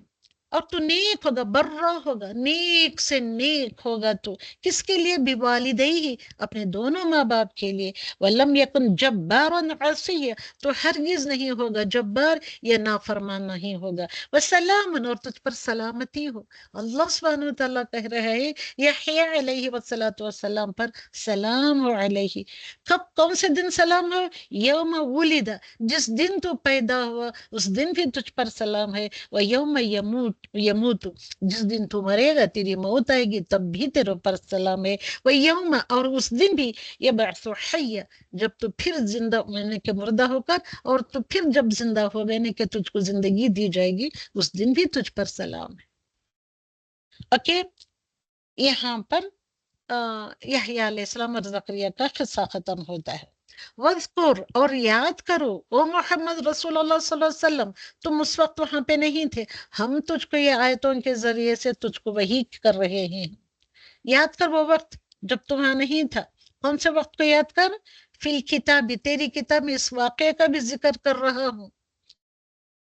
اور تو نیک ہوگا، برا ہوگا، نیک سے نیک ہوگا تو کس کے لیے؟ بوالدیہ، اپنے دونوں ماں باپ کے لیے، ولم یکن جبارا عصیا، تو ہرگز نہیں ہوگا جبار یا نافرمان نہیں ہوگا، وسلام، اور تجھ پر سلامتی ہو۔ اللہ سبحانہ وتعالیٰ کہہ رہا ہے یحییٰ علیہ والسلام پر سلام علیہ، کب کون سے دن سلام ہو؟ یوم ولد، جس دن تو پیدا ہوا اس دن بھی تجھ پر سلام ہے، وَيَوْمَ يَمُوتُ، جس دن تو مرے گا تیری موت آئے گی تب بھی تیرے پر سلام ہے، وَيَوْمَ، اور اس دن بھی، يَبْعَثُ حَيًّا، جب تو پھر زندہ یعنی کہ مردہ ہو کر، اور تو پھر جب زندہ ہو گئے یعنی کہ تجھ کو زندگی دی جائے گی اس دن بھی تجھ پر سلام ہے۔ اوکے، یہاں پر یحییٰ علیہ السلام اور زکریا کا قصہ ختم ہوتا ہے۔ وَاذْكُرْ، اور یاد کرو، او محمد رسول اللہ صلی اللہ علیہ وسلم، تم اس وقت وہاں پہ نہیں تھے، ہم تجھ کو یہ آیتوں کے ذریعے سے تجھ کو وحی کر رہے ہیں، یاد کر وہ وقت جب تو وہاں نہیں تھا۔ کون سے وقت کو یاد کر؟ فی الکتاب، تیری کتاب میں اس واقعے کا بھی ذکر کر رہا ہوں،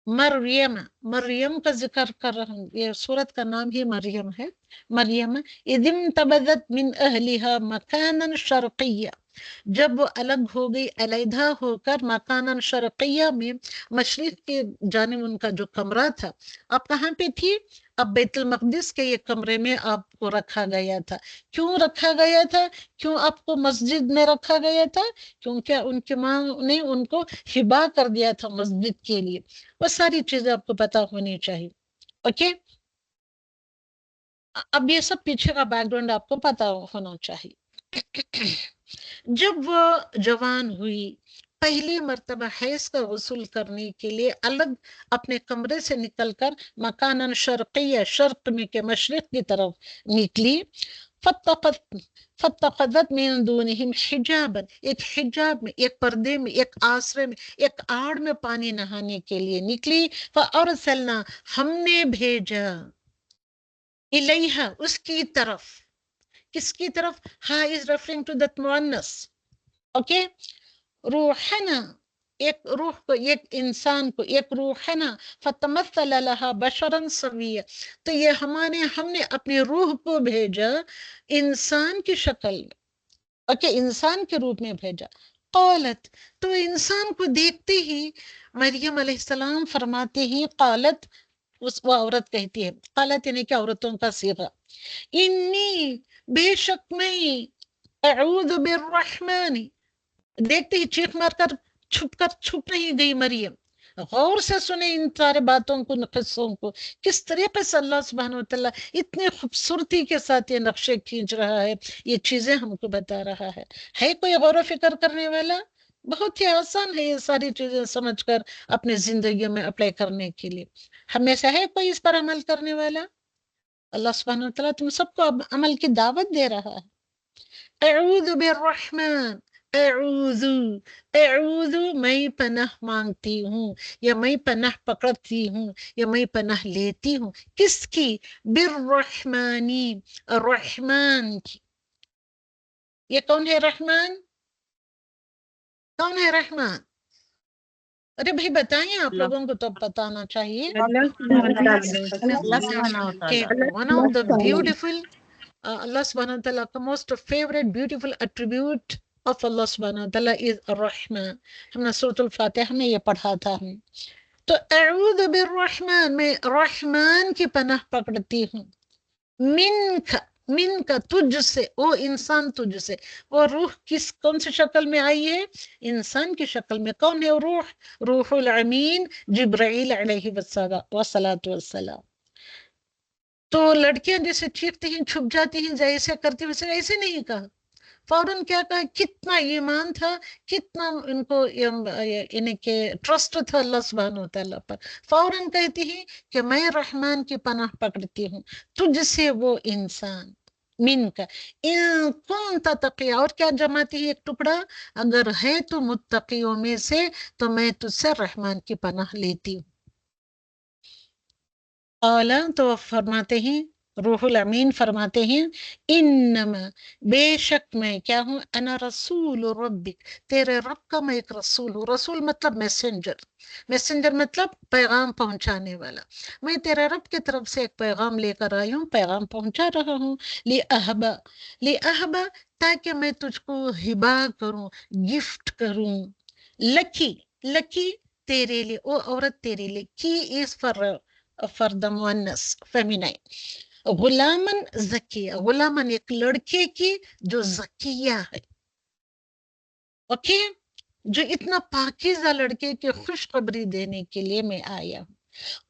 مریم کا ذکر کر رہا ہوں، یہ سورت کا نام ہی مریم ہے۔ مریم اذ انتبذت من اہلها مکانا شرقیہ، جب وہ الگ ہو گئی، علیحدہ ہو کر، مکانا شرقیہ میں مشرق کی جانب ان کا جو کمرہ تھا۔ اب کہاں پہ تھی؟ اب بیت المقدس کے یہ کمرے میں آپ کو رکھا گیا تھا۔ کیوں رکھا گیا تھا؟ کیوں آپ کو مسجد میں رکھا گیا تھا؟ کیونکہ ان کی ماں نے ان کو ہبا کر دیا تھا مسجد کے لیے۔ وہ ساری چیزیں آپ کو پتا ہونی چاہیے۔ اوکے، اب یہ سب پیچھے کا بیک گراؤنڈ آپ کو پتا ہونا چاہیے۔ جب وہ جوان ہوئی، پہلی مرتبہ حیض کا غسل کرنے کے لیے الگ اپنے کمرے سے نکل کر مکاناً شرقیہ، شرق میں کے مشرق کی طرف نکلی، فاتخذت من دونہم حجابا، ایک حجاب میں، ایک پردے میں، ایک آسرے میں، ایک آڑ میں پانی نہانے کے لیے نکلی، فارسلنا، ہم نے بھیجا، الیہا، اس کی طرف، کس کی طرف؟ ہا از ریفرنگ ٹو دیٹ مؤنث، اوکے، روحنا، ایک روح کو، ایک انسان کو، ایک روحنا، فتمثل لها بشرا سویا، تو یہ ہم نے اپنی روح کو بھیجا انسان کی شکل میں، اوکے، انسان کے روپ میں بھیجا۔ قالت، تو انسان کو دیکھتے ہی مریم علیہ السلام فرماتے ہی، قالت، وہ عورت کہتی ہے، قالت یعنی کہ عورتوں کا صیغہ، انی، بے شک میں، اعوذ بالرحمن، دیکھتے ہی چیخ مار کر چھپ نہیں گئی مریم، غور سے سنیں ان سارے باتوں کو، قصوں کو، کس طریقے سے اللہ سبحانہ وتعالیٰ اتنے خوبصورتی کے ساتھ یہ نقشے کھینچ رہا ہے، یہ چیزیں ہم کو بتا رہا ہے کوئی غور و فکر کرنے والا؟ بہت ہی آسان ہے یہ ساری چیزیں سمجھ کر اپنے زندگی میں اپلائی کرنے کے لیے، ہمیں سے ہے کوئی اس پر عمل کرنے والا؟ اللہ سبحانہ وتعالیٰ تم سب کو عمل کی دعوت دے رہا ہے۔ اعوذ بالرحمن، اعوذ، میں پناہ مانگتی ہوں، یا میں پناہ پکڑتی ہوں، یا میں پناہ لیتی ہوں، کس کی؟ بالرحمانی، رحمان کی۔ یہ کون ہے رحمان؟ کون ہے رحمان؟ ارے بھائی بتائیں، آپ لوگوں کو تو بتانا چاہیے کہ ون آف دا بیوٹیفل، اللہ سبحانہ وتعالیٰ کا most favourite beautiful attribute of اللہ سبحانہ وتعالیٰ is الرحمن، ہم نے سورۃ الفاتحہ میں یہ پڑھا تھا ہم۔ تو اعوذ بالرحمن، میں رحمان کی پناہ پکڑتی ہوں، من کا، تجھ سے، او انسان تجھ سے۔ وہ روح کون سی شکل میں آئی ہے؟ انسان کی شکل میں۔ کون ہے وہ روح؟ روح الامین جبرائیل علیہ والسلام۔ تو لڑکیاں جیسے چیختی ہیں، چھپ جاتی ہیں، جیسے کرتی ہیں، ویسے ایسے نہیں کہا، فوراً کیا کہا؟ کتنا ایمان تھا، کتنا ان کو یعنی کہ ٹرسٹ تھا اللہ سبحانہ وتعالیٰ پر، فوراً کہتی ہیں کہ میں رحمان کی پناہ پکڑتی ہوں تجھ سے، وہ انسان، من کا، ان کنت تقی، اور کیا جماتی ہے ایک ٹکڑا، اگر ہے تو متقیوں میں سے تو میں تجھ سے رحمان کی پناہ لیتی ہوں۔ قال، تو فرماتے ہیں روح الامین فرماتے ہیں انما بے شک میں کیا ہوں، انا رسول ربک، تیرے رب کا میں ایک رسول ہوں. رسول مطلب میسنجر، میسنجر مطلب پیغام پہنچانے والا. میں تیرے رب کی طرف سے ایک پیغام لے کر آئی ہوں، پیغام پہنچا رہا ہوں. لِأَهْبَ تاکہ میں تجھ کو ہبا کروں، گفٹ کروں. لکی، لکی تیرے لیے، او عورت تیرے لیے. کی از فار دا مؤنث فیمینائن. غلامن زکیہ، غلامن ایک لڑکے کی جو زکیہ ہے، اوکے، جو اتنا پاکیزہ لڑکے کی خوشخبری دینے کے لیے میں آیا ہوں.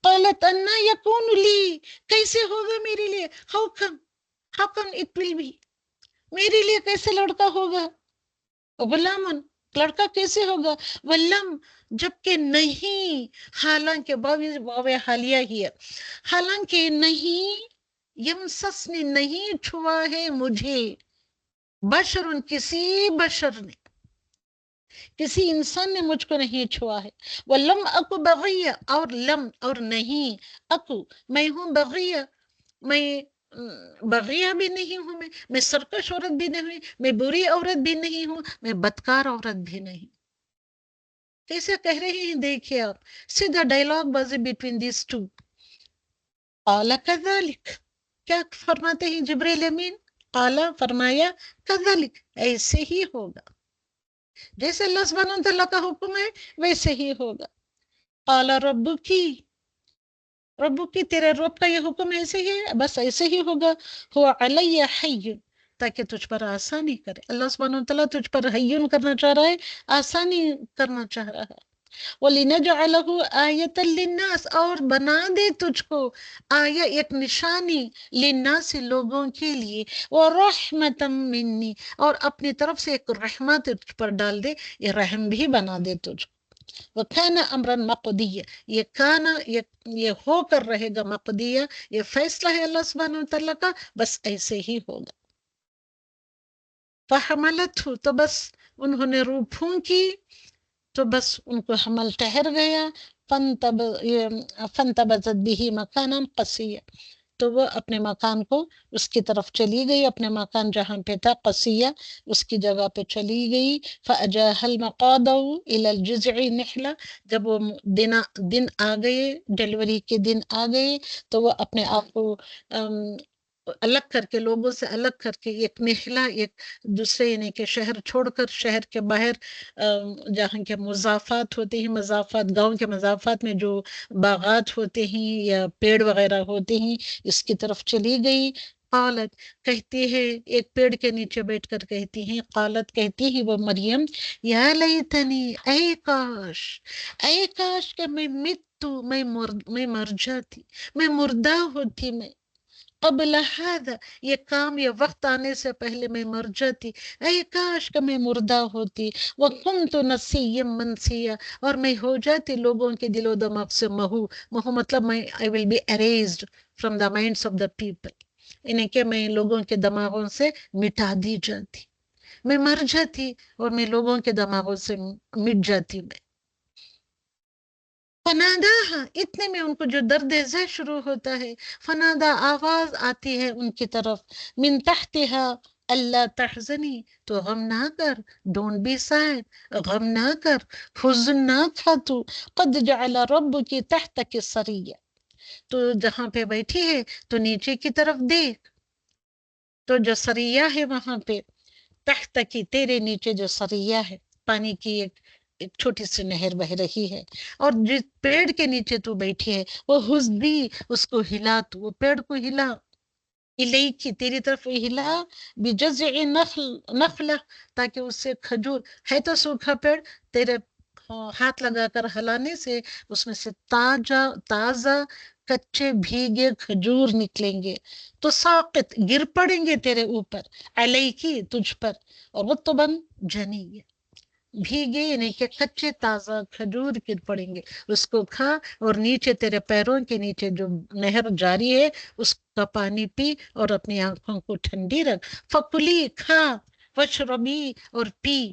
قالت انا یکون لی، کیسے ہوگا میرے لیے، how come it will be, میرے لیے کیسے لڑکا ہوگا، غلامن لڑکا کیسے ہوگا، ولم جبکہ نہیں، حالانکہ واو حالیہ ہی ہے، حالانکہ نہیں، یمسسنی نہیں چھوا ہے مجھے، بشر کسی بشر نے، کسی انسان نے مجھ کو نہیں چھوا ہے. وَلَمْ أَكُ بَغِيَّ، اور لم اور نہیں، اکو میں ہوں بغیہ، میں بغیہ بھی نہیں ہوں، میں سرکش عورت بھی نہیں ہوں، میں بری عورت بھی نہیں ہوں، میں بدکار عورت بھی نہیں. کیسے کہہ رہے ہیں دیکھیے آپ، سیدھا ڈائلاگ بازی بٹوین دیز ٹو. قال كذلك، کیا فرماتے ہیں جبریل امین، قال فرمایا، كذلك ایسے ہی ہوگا، جیسے اللہ سبحانہ وتعالیٰ کا حکم ہے ویسے ہی ہوگا. قال ربک تیرے رب کا یہ حکم ایسے ہی ہے، بس ایسے ہی ہوگا. هو علی حی، تاکہ تجھ پر آسانی کرے. اللہ سبحانہ وتعالیٰ تجھ پر حیون کرنا چاہ رہا ہے، آسانی کرنا چاہ رہا ہے. وَلِنَجْعَلَهُ آیَةً لِلنَّاسِ، اور بنا دے تجھ کو آیا، ایک نشانی، للناس لوگوں کے لیے، وَرَحْمَةً مِّنِّي، اور اپنی طرف سے ایک رحمت تجھ پر ڈال دے، یہ رحم بھی بنا دے تجھ کو. وَكَانَ أَمْرًا مَقْضِيًّا، یہ کانا، یہ ہو کر رہے گا، مقدیہ یہ فیصلہ ہے اللہ سبحانہ وتعالیٰ کا، بس ایسے ہی ہوگا. فَحَمَلَتْهُ، تو بس انہوں نے روح پھونکی، تو بس ان کو حمل ٹھہر گیا. فَانْتَبَذَتْ بِهِ مَكَانًا قَصِيًّا، تو وہ اپنے مکان کو اس کی طرف چلی گئی، اپنے مکان جہاں پہ تھا قصیہ اس کی جگہ پہ چلی گئی. فَأَجَاهَا الْمَقَاضُ إِلَى الْجِذْعِ نِحْلَةً، جب وہ دن آ گئے، ڈیلیوری کے دن آ گئے، تو وہ اپنے آپ کو الگ کر کے، لوگوں سے الگ کر کے، ایک نحلہ، ایک دوسرے یعنی کہ شہر چھوڑ کر، شہر کے باہر جہاں کے مضافات ہوتے ہیں، مضافات گاؤں کے مضافات میں جو باغات ہوتے ہیں یا پیڑ وغیرہ ہوتے ہیں، اس کی طرف چلی گئی. قالت کہتی ہے، ایک پیڑ کے نیچے بیٹھ کر کہتی ہیں، قالت کہتی ہے وہ مریم، یا لیتنی، اے کاش کہ میں متو، میں مر جاتی، میں مردہ ہوتی، میں قبل هذا، یہ کام، یہ وقت آنے سے پہلے میں مر جاتی، اے کاش کہ میں مردہ ہوتی. وَكُنْتُ نَسِيًّا مَنْسِيًّا، اور میں ہو جاتی لوگوں کے دل و دماغ سے محو مطلب میں I will be erased from the minds of the people، یعنی کہ میں لوگوں کے دماغوں سے مٹا دی جاتی، میں مر جاتی اور میں لوگوں کے دماغوں سے مٹ جاتی. میں فناداہا، اتنے میں ان کو جو درد ذہ شروع ہوتا ہے، فنادا آواز آتی ہے ان کی طرف، من تحتہا اللہ تحزنی، تو غم نہ کر، ڈونٹ بی سیڈ، غم نہ کر، حزن نہ کھا تو، قد جعل ربک تحتک سریہ، تو جہاں پہ بیٹھی ہے تو نیچے کی طرف دیکھ، تو جو سریہ ہے وہاں پہ، تحتکی تیرے نیچے جو سریہ ہے، پانی کی ایک چھوٹی سی نہر بہ رہی ہے، اور جس پیڑ کے نیچے تو بیٹھی ہے وہ حزبی، اس کو ہلا، تو وہ پیڑ کو ہلا، الیکی تیری طرف ہلا، بجذع نخلہ، تاکہ اس سے کھجور، ہے تو سوکھا پیڑ، تیرے ہاتھ لگا کر ہلانے سے اس میں سے تازہ کچے بھیگے کھجور نکلیں گے، تو ساقط گر پڑیں گے تیرے اوپر، علیکی تجھ پر، اور رطباً جنیہ، بھیگے یعنی کہ کچے تازہ کھجور گر پڑیں گے، اس کو کھا، اور نیچے تیرے پیروں کے نیچے جو نہر جاری ہے اس کا پانی پی اور اپنی آنکھوں کو ٹھنڈی رکھ. فکلی کھا، وشربی اور پی،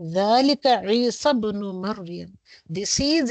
ذلك عيسى ابن مريم, this is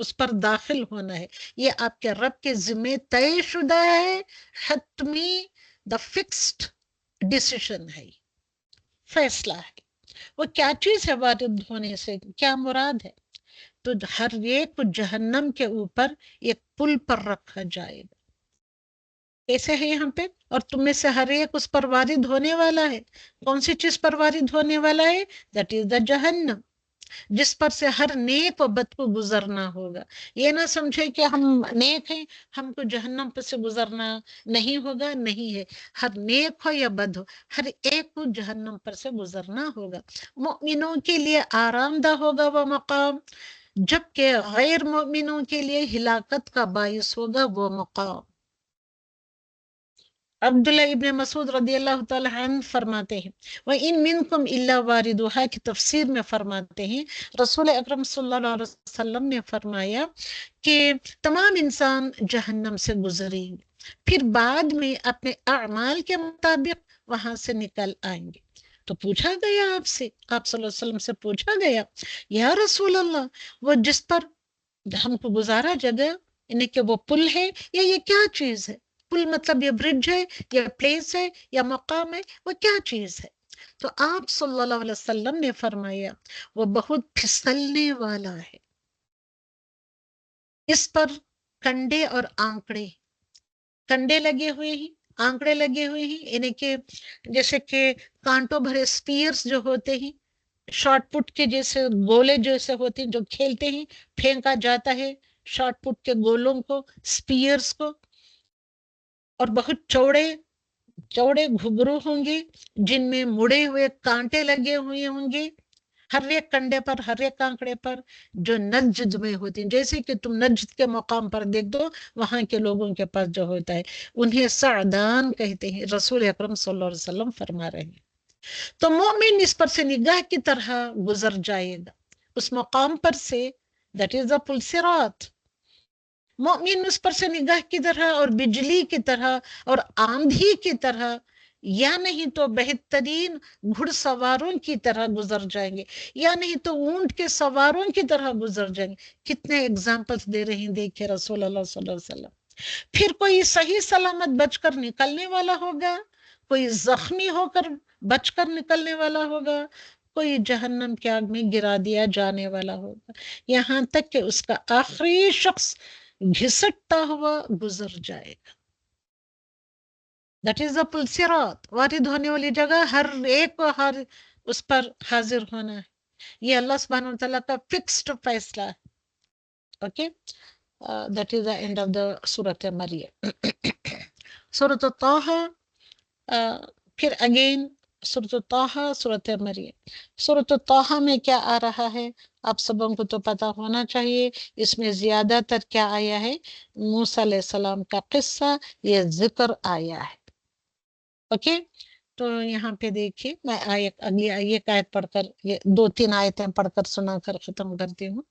اس پر داخل ہونا ہے. یہ آپ کے رب کے ذمہ طے شدہ ہے، حتمی، دا فکسڈ ڈیسیشن ہے، فیصلہ ہے. وہ کیا چیز ہے وارد ہونے سے کیا مراد ہے؟ تو ہر ایک کو جہنم کے اوپر ایک پل پر رکھا جائے گا. کیسے ہے یہاں پہ؟ اور تم میں سے ہر ایک اس پر وارد ہونے والا ہے. کون سی چیز پر وارد ہونے والا ہے؟ دیٹ از دا جہنم، جس پر سے ہر نیک و بد کو گزرنا ہوگا. یہ نہ سمجھے کہ ہم نیک ہیں ہم کو جہنم پر سے گزرنا نہیں ہوگا. نہیں ہے، ہر نیک ہو یا بد ہو، ہر ایک کو جہنم پر سے گزرنا ہوگا. مؤمنوں کے لیے آرام دہ ہوگا وہ مقام، جبکہ غیر مؤمنوں کے لیے ہلاکت کا باعث ہوگا وہ مقام. عبداللہ ابن مسعود رضی اللہ تعالی عنہ فرماتے ہیں وَإِن مِّنكُمْ إِلَّا وَارِدُهَا کی تفسیر میں فرماتے ہیں رسول اکرم صلی اللہ علیہ وسلم نے فرمایا کہ تمام انسان جہنم سے گزریں گے، پھر بعد میں اپنے اعمال کے مطابق وہاں سے نکل آئیں گے. تو پوچھا گیا آپ سے، آپ صلی اللہ علیہ وسلم سے پوچھا گیا یا رسول اللہ وہ جس پر ہم کو گزارا جگہ انہیں کہ وہ پل ہے یا یہ کیا چیز ہے؟ پل مطلب یہ برج ہے یا پلیس ہے یا مقام ہے، وہ کیا چیز ہے؟ تو آپ صلی اللہ علیہ وسلم نے فرمایا وہ بہت پھسلنے والا ہے، اس پر کنڈے اور آنکڑے، کنڈے لگے ہوئے ہیں، آنکڑے لگے ہوئے ہیں، انہیں کہ جیسے کہ کانٹوں بھرے سپیئرز جو ہوتے ہیں، شارٹ پٹ کے جیسے گولے جیسے ہوتے ہیں جو کھیلتے ہیں، پھینکا جاتا ہے شارٹ پٹ کے گولوں کو، سپیئرز کو، اور بہت چوڑے چوڑے گھگرو ہوں گے جن میں مڑے ہوئے کانٹے لگے ہوئے ہوں گے ہر ایک کنڈے پر، ہر ایک آنکڑے پر، جو نجد میں ہوتی ہیں. جیسے کہ تم نجد کے مقام پر دیکھ دو، وہاں کے لوگوں کے پاس جو ہوتا ہے انہیں سعدان کہتے ہیں. رسول اکرم صلی اللہ علیہ وسلم فرما رہے ہیں. تو مومن اس پر سے نگاہ کی طرح گزر جائے گا اس مقام پر سے، دیٹ از دا پل صراط. مومن اس پر سے نگاہ کی طرح اور بجلی کی طرح اور آندھی کی طرح یا نہیں تو بہترین گھڑ سواروں کی طرح گزر جائیں گے، یا نہیں تو اونٹ کے سواروں کی طرح گزر جائیں گے. کتنے ایگزامپلس دے رہے ہیں دیکھیں رسول اللہ صلی اللہ علیہ وسلم. پھر کوئی صحیح سلامت بچ کر نکلنے والا ہوگا، کوئی زخمی ہو کر بچ کر نکلنے والا ہوگا، کوئی جہنم کی آگ میں گرا دیا جانے والا ہوگا، یہاں تک کہ اس کا آخری شخص گھسٹتا ہوا گزر جائے گا. دیٹ از دا پل صراط، وارد ہونے والی جگہ ہر ایک کو ہر اس پر حاضر ہونا ہے. یہ اللہ سبحانہ وتعالیٰ کا فکسڈ فیصلہ ہے. Okay, that is the and of the سورۃ مریم. سورۃ طٰہٰ، پھر اگین سورۃ طٰہٰ، سورۃ مریم. سورۃ طٰہٰ میں کیا آ رہا ہے آپ سبوں کو تو پتہ ہونا چاہیے. اس میں زیادہ تر کیا آیا ہے؟ موسیٰ علیہ السلام کا قصہ یہ ذکر آیا ہے. اوکے، تو یہاں پہ دیکھیے میں اگلی ایک آیت پڑھ کر، یہ 2-3 آیتیں پڑھ کر سنا کر ختم کرتی ہوں،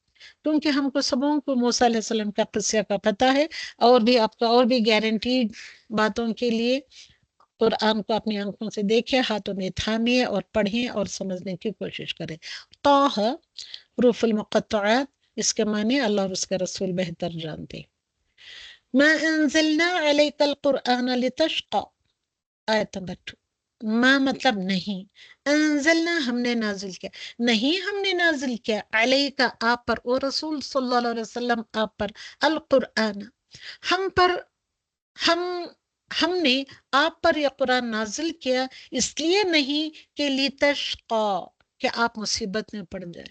کیونکہ ہم کو سبوں کو موسیٰ علیہ السلام کا قصہ کا پتہ ہے، اور بھی آپ کا اور بھی گارنٹیڈ باتوں کے لیے قرآن کو اپنی آنکھوں سے دیکھیں، ہاتھوں میں تھامیں اور پڑھیں اور سمجھنے کی کوشش کریں. طٰہٰ حروف المقطعات، اس کے معنی اللہ اور اس کے رسول بہتر جانتے ہیں. ما انزلنا علیک القرآن لتشقى، آیت نمبر 2. ما مطلب نہیں، انزلنا ہم نے نازل کیا، نہیں ہم نے نازل کیا، علیکا آپ پر، او رسول صلی اللہ علیہ وسلم آپ پر، القرآن ہم پر، ہم نے آپ پر یہ قرآن نازل کیا اس لیے نہیں کہ لتشقى، کہ آپ مصیبت میں پڑ جائیں،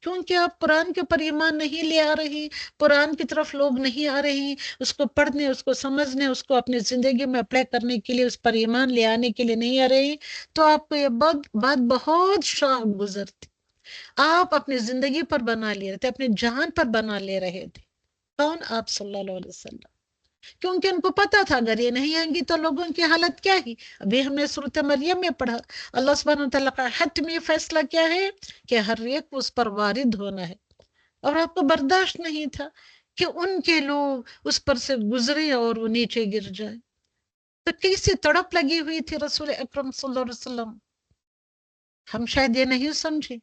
کیونکہ آپ قرآن کے پر ایمان نہیں لے آ رہی، قرآن کی طرف لوگ نہیں آ رہی، اس کو پڑھنے، اس کو سمجھنے، اس کو اپنی زندگی میں اپلائی کرنے کے لیے، اس پر ایمان لے آنے کے لیے نہیں آ رہی، تو آپ کو یہ بات بہت شوق گزرتی، آپ اپنی زندگی پر بنا لے رہے تھے، اپنی جان پر بنا لے رہے تھے. کون؟ آپ صلی اللہ علیہ وسلم. کیونکہ ان کو پتا تھا اگر یہ نہیں آئیں گی تو لوگوں کی حالت کیا ہے. ابھی ہم نے سورۃ مریم میں پڑھا، اللہ سبحانہ وتعالیٰ کا حتمی فیصلہ کیا ہے کہ ہر ایک کو اس پر وارد ہونا ہے، اور آپ کو برداشت نہیں تھا کہ ان کے لوگ اس پر سے گزرے اور وہ نیچے گر جائے. تو کیسی تڑپ لگی ہوئی تھی رسول اکرم صلی اللہ علیہ وسلم. ہم شاید یہ نہیں سمجھے،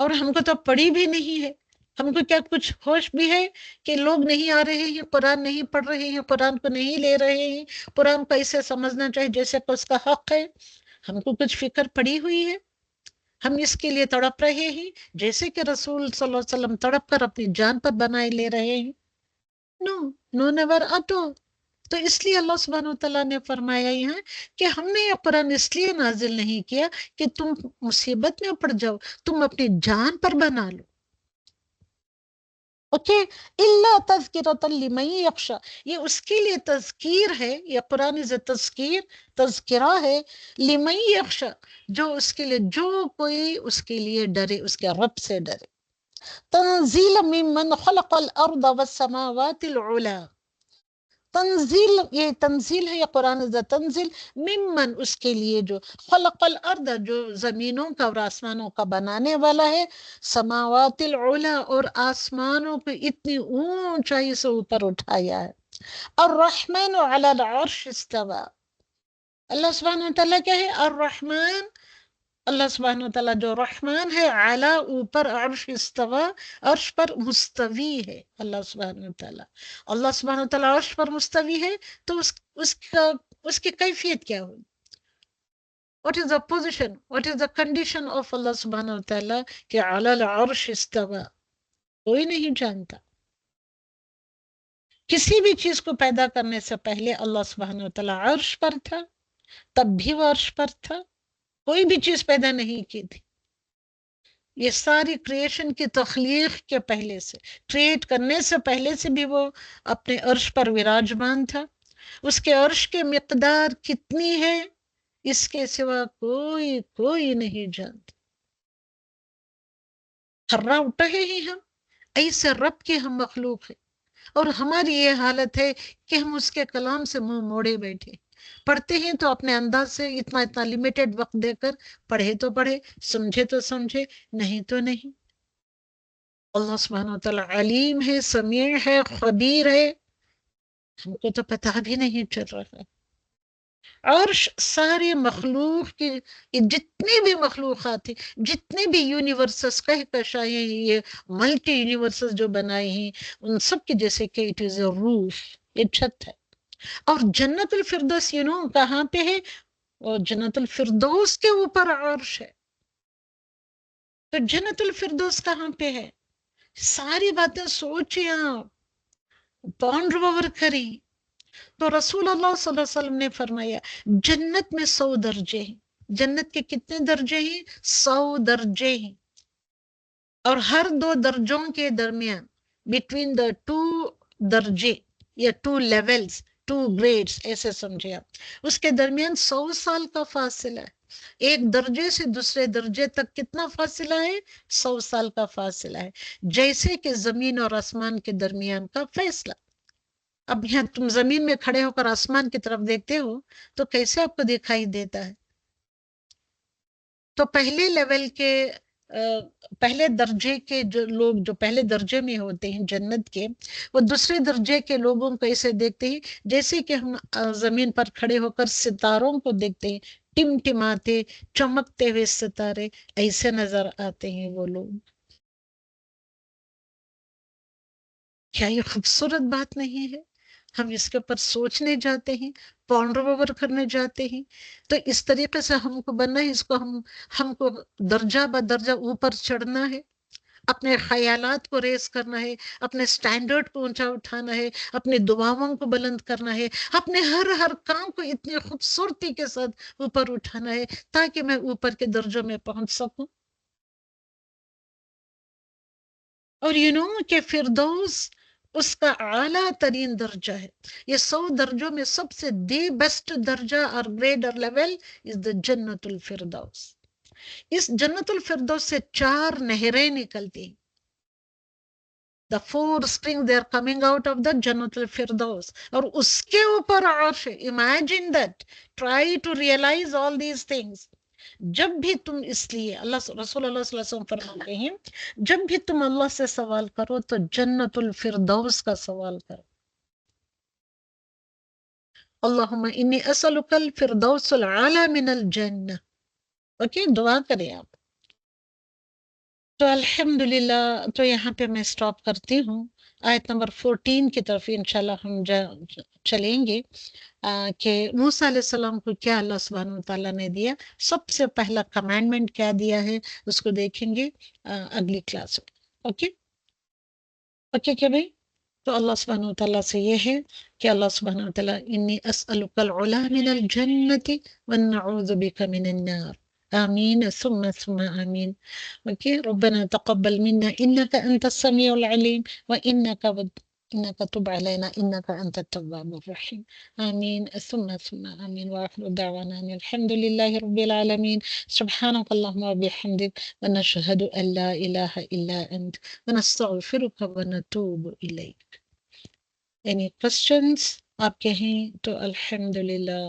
اور ہم کو تو پڑھی بھی نہیں ہے ہم کو کیا کچھ ہوش بھی ہے کہ لوگ نہیں آ رہے ہیں، قرآن نہیں پڑھ رہے ہیں، قرآن کو نہیں لے رہے ہیں، قرآن کو ایسے سمجھنا چاہیے جیسے کہ اس کا حق ہے؟ ہم کو کچھ فکر پڑی ہوئی ہے؟ ہم اس کے لیے تڑپ رہے ہیں جیسے کہ رسول صلی اللہ علیہ وسلم تڑپ کر اپنی جان پر بنائے لے رہے ہیں؟ نو، نو نیور اٹ آل۔ تو اس لیے اللہ سبحانہ وتعالیٰ نے فرمایا یہاں کہ ہم نے یہ قرآن اس لیے نازل نہیں کیا کہ تم مصیبت میں پڑ جاؤ، تم اپنی جان پر بنا لو۔ اوکے، اللہ تذکرۃ لمن یخشی، یہ اس کے لیے تذکیر ہے، یہ قرآن از تذکیر، تذکرہ ہے، لمن یخشی، جو اس کے لیے، جو کوئی اس کے لیے ڈرے، اس کے رب سے ڈرے۔ تنزیل ممن خلق الارض والسماوات العلی، تنزیل، یہ تنزیل ہے، یہ قرآن از تنزیل، ممن، اس کے لیے جو خلق الارض، جو زمینوں کا اور آسمانوں کا بنانے والا ہے، سماوات العلا، اور آسمانوں کو اتنی اونچائی سے اوپر اٹھایا ہے۔ الرحمن علی العرش استوى، اللہ سبحانہ وتعالیٰ کیا ہے؟ الرحمن، اللہ سبحانہ وتعالیٰ جو رحمان ہے، اعلیٰ، اوپر، عرش استوا، عرش پر مستوی ہے اللہ سبحانہ وتعالیٰ۔ اللہ سبحانہ وتعالیٰ عرش پر مستوی ہے، تو اس کی کیفیت کیا ہوگی؟ What is the position? What is the condition of اللہ سبحانہ وتعالیٰ کہ علی العرش استوا؟ کوئی نہیں جانتا۔ کسی بھی چیز کو پیدا کرنے سے پہلے اللہ سبحانہ وتعالیٰ عرش پر تھا، تب بھی وہ عرش پر تھا، کوئی بھی چیز پیدا نہیں کی تھی۔ یہ ساری کریشن کی تخلیق کے پہلے سے، کریٹ کرنے سے پہلے سے بھی وہ اپنے عرش پر وراجمان تھا۔ اس کے عرش کی مقدار کتنی ہے، اس کے سوا کوئی نہیں جانتا۔ تھرا اٹھے ہی ہم، ایسے رب کے ہم مخلوق ہیں، اور ہماری یہ حالت ہے کہ ہم اس کے کلام سے منہ موڑے بیٹھے، پڑھتے ہیں تو اپنے انداز سے اتنا لیمیٹڈ وقت دے کر پڑھے تو پڑھے، سمجھے تو سمجھے، نہیں تو نہیں۔ اللہ سبحانہ وتعالیٰ علیم ہے، سمیع ہے، خبیر ہے، ہم کو تو پتہ بھی نہیں چل رہا۔ عرش سارے مخلوق کی، جتنے بھی مخلوقات ہیں، جتنے بھی یونیورسز، کہکشائیں، یہ ملٹی یونیورسز جو بنائے ہیں، ان سب کے جیسے کہ اٹ از اے روف، یہ چھت ہے۔ اور جنت الفردوس کہاں پہ ہے؟ اور جنت الفردوس کے اوپر عرش ہے۔ تو جنت الفردوس کہاں پہ ہے؟ ساری باتیں سوچیں آپ، پونڈر اوور کریں۔ تو رسول اللہ صلی اللہ علیہ وسلم نے فرمایا جنت میں 100 درجے ہیں۔ جنت کے کتنے درجے ہیں؟ 100 درجے ہیں، اور ہر 2 درجوں کے درمیان، بٹوین دا 2 درجے یا 2 لیولز، 2 گریڈز، ایسے سمجھے آپ، اس کے درمیان 100 سال کا فاصلہ ہے۔ ایک درجے سے دوسرے درجے تک کتنا فاصلہ ہے؟ 100 سال کا فاصلہ ہے، جیسے کہ زمین اور آسمان کے درمیان کا فاصلہ۔ اب یہاں تم زمین میں کھڑے ہو کر آسمان کی طرف دیکھتے ہو تو کیسے آپ کو دکھائی دیتا ہے؟ تو پہلے لیول کے، پہلے درجے کے جو لوگ، جو پہلے درجے میں ہوتے ہیں جنت کے، وہ دوسرے درجے کے لوگوں کو ایسے دیکھتے ہیں جیسے کہ ہم زمین پر کھڑے ہو کر ستاروں کو دیکھتے ہیں، ٹمٹماتے، چمکتے ہوئے ستارے، ایسے نظر آتے ہیں وہ لوگ۔ کیا یہ خوبصورت بات نہیں ہے؟ ہم اس کے اوپر سوچنے جاتے ہیں، پونڈر اوور کرنے جاتے ہیں۔ تو اس طریقے سے ہم کو بننا ہے، اس کو ہم کو درجہ بدرجہ اوپر چڑھنا ہے، اپنے خیالات کو ریز کرنا ہے، اپنے سٹینڈرڈ کو اونچا اٹھانا ہے، اپنی دعاؤں کو بلند کرنا ہے، اپنے ہر کام کو اتنی خوبصورتی کے ساتھ اوپر اٹھانا ہے تاکہ میں اوپر کے درجوں میں پہنچ سکوں۔ اور کہ فردوس اس کا اعلیٰ ترین درجہ ہے۔ یہ 100 درجوں میں سب سے دی بیسٹ درجہ اور گریڈ اور لیول از دا جنت الفردوس۔ اس جنت الفردوس سے 4 نہریں نکلتی ہیں۔ The 4 springs they are coming out of the جنت الفردوس، اور اس کے اوپر عرش ہے۔ Imagine that, try to realize all these things۔ جب بھی تم، اس لیے اللہ رسول اللہ صلی اللہ علیہ وسلم فرماتے ہیں جب بھی تم اللہ سے سوال کرو تو جنت الفردوس کا سوال کرو۔ اللہم انی اسألک الفردوس العلی من الجنہ۔ اوکے، دعا کریں آپ۔ تو الحمدللہ تو یہاں پہ میں سٹاپ کرتی ہوں. آیت نمبر 14 کی طرف انشاءاللہ ہم چلیں گے کہ موسیٰ علیہ السلام کو کیا اللہ سبحانہ وتعالیٰ نے دیا. سب سے پہلا کمانڈمنٹ کیا دیا ہے اس کو دیکھیں گے اگلی کلاس میں. اوکے کیا بھائی؟ تو اللہ سبحانہ وتعالیٰ سے یہ ہے کہ اللہ سبحانہ وتعالیٰ انی اسألک العلا من الجنت ونعوذ بک من النار. آمین ثم آمین. اوکے ربنا تقبل منا انك انت السميع العليم انك تب علينا انك انت التواب الرحيم. آمين ثم آمين. واخر دعوانا ان الحمد لله رب العالمين. سبحانك اللهم وبحمدك ونشهد ان لا اله الا انت ونستغفرك ونتوب اليك. Any questions آپ کہیں تو الحمدللہ